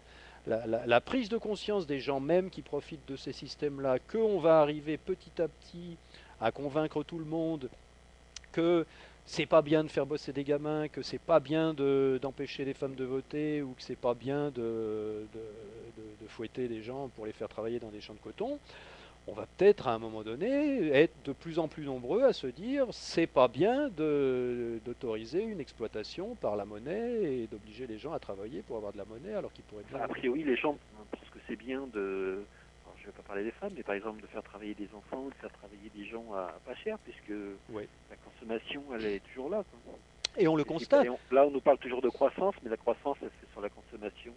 prise de conscience des gens même qui profitent de ces systèmes-là, qu'on va arriver petit à petit à convaincre tout le monde que c'est pas bien de faire bosser des gamins, que c'est pas bien d'empêcher les femmes de voter, ou que c'est pas bien de fouetter des gens pour les faire travailler dans des champs de coton, on va peut-être à un moment donné être de plus en plus nombreux à se dire c'est pas bien d'autoriser une exploitation par la monnaie et d'obliger les gens à travailler pour avoir de la monnaie alors qu'ils pourraient bien. A priori, les gens pensent que c'est bien de. Alors, je ne vais pas parler des femmes, mais par exemple de faire travailler des enfants, de faire travailler des gens à pas cher, puisque Ouais. la consommation, elle est toujours là, quoi. Et on le constate. Là, on nous parle toujours de croissance, mais la croissance, elle se fait sur la consommation.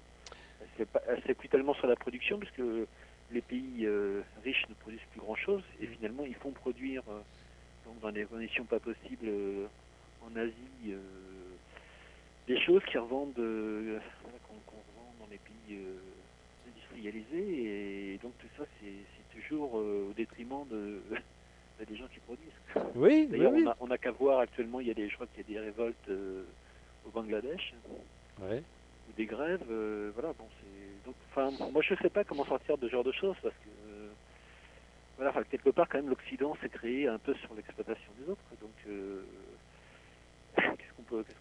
Elle se fait plus tellement sur la production, puisque les pays riches ne produisent plus grand-chose, et finalement, ils font produire, donc dans des conditions pas possibles en Asie, des choses qui revendent, qu'on revend dans les pays industrialisés, et donc tout ça, c'est toujours au détriment des gens qui produisent. Oui, D'ailleurs, oui, oui. on a qu'à voir actuellement, je crois qu'il y a des révoltes au Bangladesh, Ouais. ou des grèves, voilà, bon, donc, enfin, moi je sais pas comment sortir de ce genre de choses, parce que, voilà, enfin, quelque part, quand même, l'Occident s'est créé un peu sur l'exploitation des autres, donc, qu'est-ce qu'on peut faire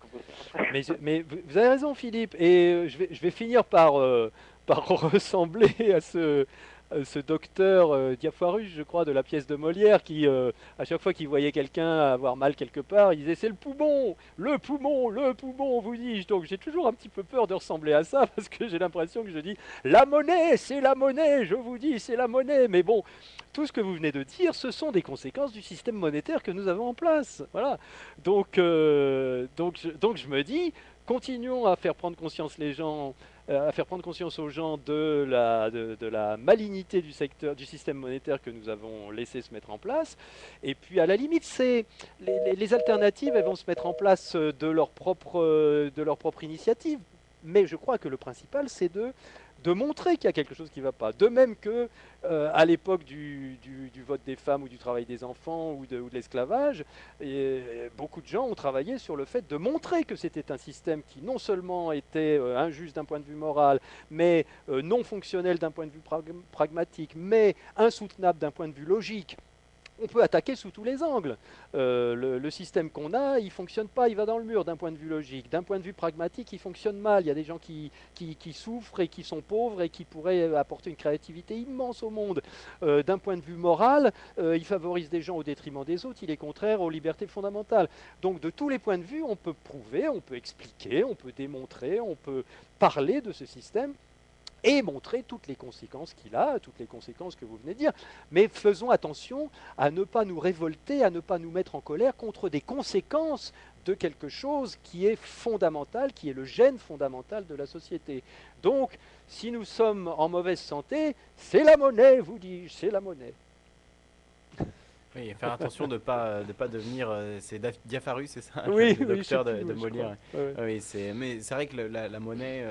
après? Mais vous avez raison, Philippe. Et je vais finir par ressembler à ce docteur Diafoirus, je crois, de la pièce de Molière, qui, à chaque fois qu'il voyait quelqu'un avoir mal quelque part, il disait c'est le poumon, le poumon, le poumon, vous dis-je. Donc j'ai toujours un petit peu peur de ressembler à ça, parce que j'ai l'impression que je dis la monnaie, c'est la monnaie, je vous dis, c'est la monnaie. Mais bon, tout ce que vous venez de dire, ce sont des conséquences du système monétaire que nous avons en place. Voilà. Donc je me dis, continuons à faire prendre conscience les gens, à faire prendre conscience aux gens de la malignité du secteur, du système monétaire que nous avons laissé se mettre en place. Et puis à la limite, les alternatives, elles vont se mettre en place de leur propre initiative. Mais je crois que le principal, c'est de montrer qu'il y a quelque chose qui ne va pas. De même que à l'époque du vote des femmes ou du travail des enfants ou de l'esclavage, beaucoup de gens ont travaillé sur le fait de montrer que c'était un système qui non seulement était injuste d'un point de vue moral, mais non fonctionnel d'un point de vue pragmatique, mais insoutenable d'un point de vue logique. On peut attaquer sous tous les angles. Le système qu'on a, il ne fonctionne pas, il va dans le mur d'un point de vue logique. D'un point de vue pragmatique, il fonctionne mal. Il y a des gens qui souffrent et qui sont pauvres et qui pourraient apporter une créativité immense au monde. D'un point de vue moral, il favorise des gens au détriment des autres, il est contraire aux libertés fondamentales. Donc de tous les points de vue, on peut prouver, on peut expliquer, on peut démontrer, on peut parler de ce système et montrer toutes les conséquences qu'il a, toutes les conséquences que vous venez de dire. Mais faisons attention à ne pas nous révolter, à ne pas nous mettre en colère contre des conséquences de quelque chose qui est fondamental, qui est le gène fondamental de la société. Donc, si nous sommes en mauvaise santé, c'est la monnaie, vous dis-je, c'est la monnaie. Oui, et faire attention de de pas devenir. C'est Diafarus, c'est ça, Oui, le oui, je sais docteur plus, de oui, je Molière. crois. Ouais. Oui, mais c'est vrai que la monnaie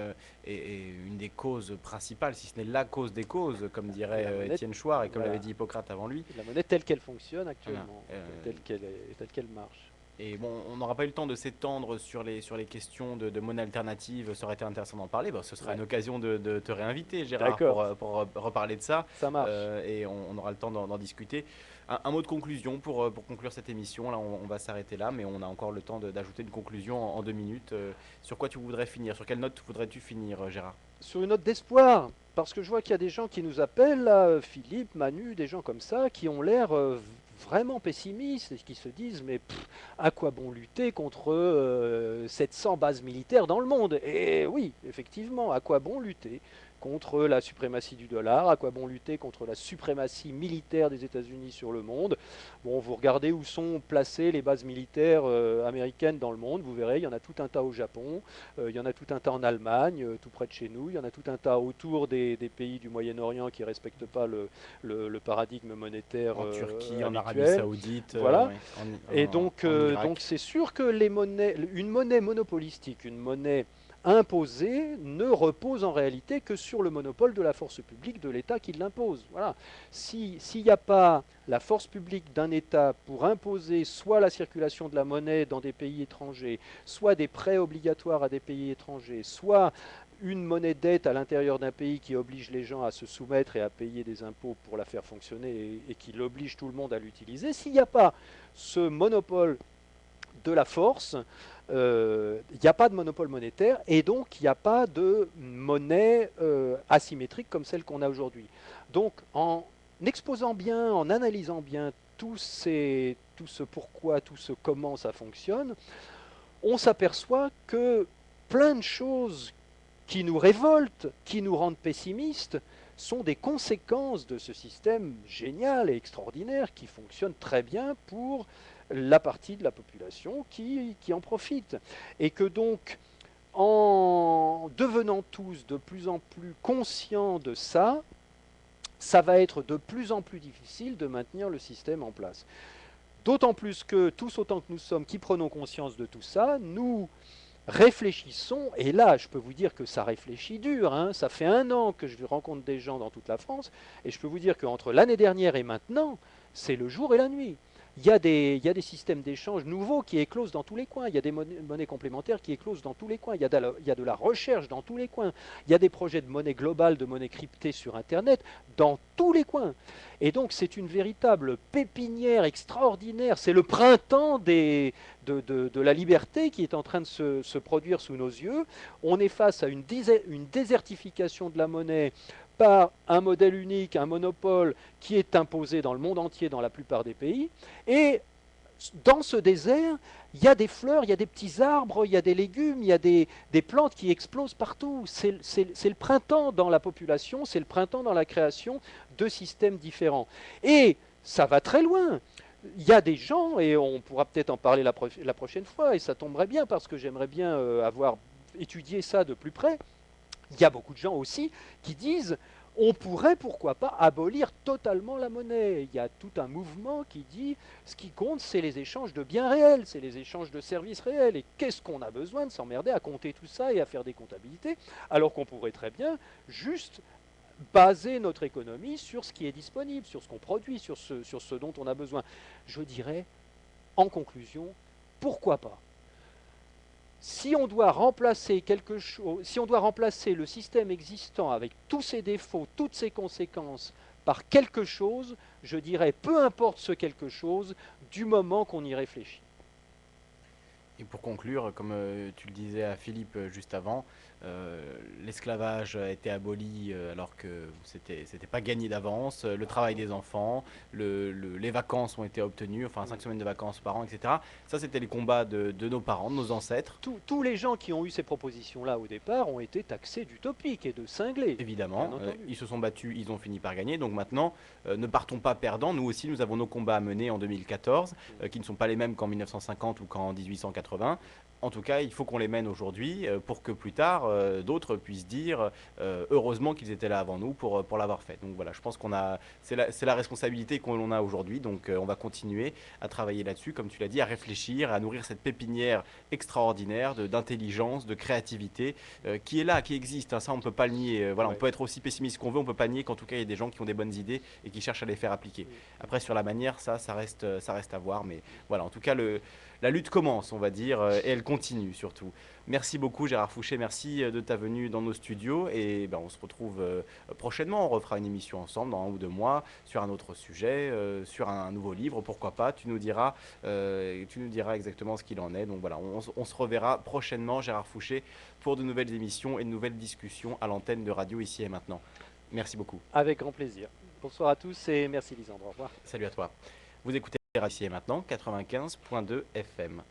est une des causes principales, si ce n'est la cause des causes, comme dirait La monnaie, Étienne Chouard et comme voilà. l'avait dit Hippocrate avant lui. La monnaie telle qu'elle fonctionne Voilà. actuellement, telle qu'elle marche. Et bon, on n'aura pas eu le temps de s'étendre sur les questions de monnaie alternative, ça aurait été intéressant d'en parler. Bon, ce sera Ouais. une occasion de te réinviter, Gérard, D'accord. pour reparler de ça. Ça marche. Et on aura le temps d'en discuter. Un mot de conclusion pour conclure cette émission. Là, on va s'arrêter là, mais on a encore le temps d'ajouter une conclusion en 2 minutes. Sur quoi tu voudrais finir? Sur quelle note voudrais-tu finir, Gérard? Sur une note d'espoir, parce que je vois qu'il y a des gens qui nous appellent, là, Philippe, Manu, des gens comme ça, qui ont l'air vraiment pessimistes et qui se disent mais à quoi bon lutter contre 700 bases militaires dans le monde? Et oui, effectivement, à quoi bon lutter contre la suprématie du dollar, à quoi bon lutter contre la suprématie militaire des États-Unis sur le monde? Bon, vous regardez où sont placées les bases militaires américaines dans le monde, vous verrez, il y en a tout un tas au Japon, il y en a tout un tas en Allemagne, tout près de chez nous, il y en a tout un tas autour des pays du Moyen-Orient qui ne respectent pas le paradigme monétaire En Turquie, en Arabie habituel. Saoudite, Voilà. ouais, Et donc, en Irak. donc c'est sûr que une monnaie monopolistique, une monnaie imposée, ne repose en réalité que sur le monopole de la force publique de l'État qui l'impose. Voilà. S'il n'y a pas la force publique d'un État pour imposer soit la circulation de la monnaie dans des pays étrangers, soit des prêts obligatoires à des pays étrangers, soit une monnaie dette à l'intérieur d'un pays qui oblige les gens à se soumettre et à payer des impôts pour la faire fonctionner et qui l'oblige tout le monde à l'utiliser, s'il n'y a pas ce monopole de la force, il n'y a pas de monopole monétaire et donc il n'y a pas de monnaie asymétrique comme celle qu'on a aujourd'hui. Donc en exposant bien, en analysant bien tout ce pourquoi, tout ce comment ça fonctionne, on s'aperçoit que plein de choses qui nous révoltent, qui nous rendent pessimistes, sont des conséquences de ce système génial et extraordinaire qui fonctionne très bien pour la partie de la population qui en profite. Et que donc, en devenant tous de plus en plus conscients de ça, ça va être de plus en plus difficile de maintenir le système en place. D'autant plus que tous autant que nous sommes qui prenons conscience de tout ça, nous réfléchissons, et là je peux vous dire que ça réfléchit dur, hein. Ça fait 1 an que je rencontre des gens dans toute la France, et je peux vous dire qu'entre l'année dernière et maintenant, c'est le jour et la nuit. Il y a des systèmes d'échange nouveaux qui éclosent dans tous les coins, il y a des monnaies complémentaires qui éclosent dans tous les coins, il y a de la recherche dans tous les coins, il y a des projets de monnaie globale, de monnaie cryptée sur Internet dans tous les coins. Et donc c'est une véritable pépinière extraordinaire, c'est le printemps de la liberté qui est en train de se produire sous nos yeux. On est face à une désertification de la monnaie par un modèle unique, un monopole qui est imposé dans le monde entier, dans la plupart des pays. Et dans ce désert, il y a des fleurs, il y a des petits arbres, il y a des légumes, il y a des plantes qui explosent partout. C'est le printemps dans la population, c'est le printemps dans la création de systèmes différents. Et ça va très loin. Il y a des gens, et on pourra peut-être en parler la prochaine fois, et ça tomberait bien parce que j'aimerais bien avoir étudié ça de plus près. Il y a beaucoup de gens aussi qui disent on pourrait, pourquoi pas, abolir totalement la monnaie. Il y a tout un mouvement qui dit ce qui compte, c'est les échanges de biens réels, c'est les échanges de services réels. Et qu'est-ce qu'on a besoin de s'emmerder à compter tout ça et à faire des comptabilités, alors qu'on pourrait très bien juste baser notre économie sur ce qui est disponible, sur ce qu'on produit, sur ce dont on a besoin. Je dirais, en conclusion, pourquoi pas ? Si on doit remplacer quelque chose, si on doit remplacer le système existant avec tous ses défauts, toutes ses conséquences par quelque chose, je dirais peu importe ce quelque chose, du moment qu'on y réfléchit. Et pour conclure, comme tu le disais à Philippe juste avant, l'esclavage a été aboli alors que c'était pas gagné d'avance, le travail des enfants, les vacances ont été obtenues, enfin 5 semaines de vacances par an, etc. Ça, c'était les combats de nos parents, de nos ancêtres. Tous les gens qui ont eu ces propositions-là au départ ont été taxés d'utopiques et de cinglés. Évidemment, ils se sont battus, ils ont fini par gagner. Donc maintenant, ne partons pas perdants. Nous aussi, nous avons nos combats à mener en 2014, qui ne sont pas les mêmes qu'en 1950 ou qu'en 1880. En tout cas, il faut qu'on les mène aujourd'hui pour que plus tard, d'autres puissent dire heureusement qu'ils étaient là avant nous pour l'avoir fait. Donc voilà, je pense c'est la responsabilité qu'on a aujourd'hui. Donc on va continuer à travailler là-dessus, comme tu l'as dit, à réfléchir, à nourrir cette pépinière extraordinaire d'intelligence, de créativité qui est là, qui existe. Hein, ça, on ne peut pas le nier. Voilà, ouais. On peut être aussi pessimiste qu'on veut, on ne peut pas nier qu'en tout cas, il y a des gens qui ont des bonnes idées et qui cherchent à les faire appliquer. Après, sur la manière, ça reste à voir. Mais voilà, en tout cas, la lutte commence, on va dire, et elle continue surtout. Merci beaucoup Gérard Fouché, merci de ta venue dans nos studios et on se retrouve prochainement, on refera une émission ensemble dans 1 ou 2 mois sur un autre sujet, sur un nouveau livre, pourquoi pas, tu nous diras exactement ce qu'il en est. Donc voilà, on se reverra prochainement Gérard Fouché pour de nouvelles émissions et de nouvelles discussions à l'antenne de Radio Ici et Maintenant. Merci beaucoup. Avec grand plaisir. Bonsoir à tous et merci Lisandre, au revoir. Salut à toi. Vous écoutez Ici et Maintenant, 95.2 FM.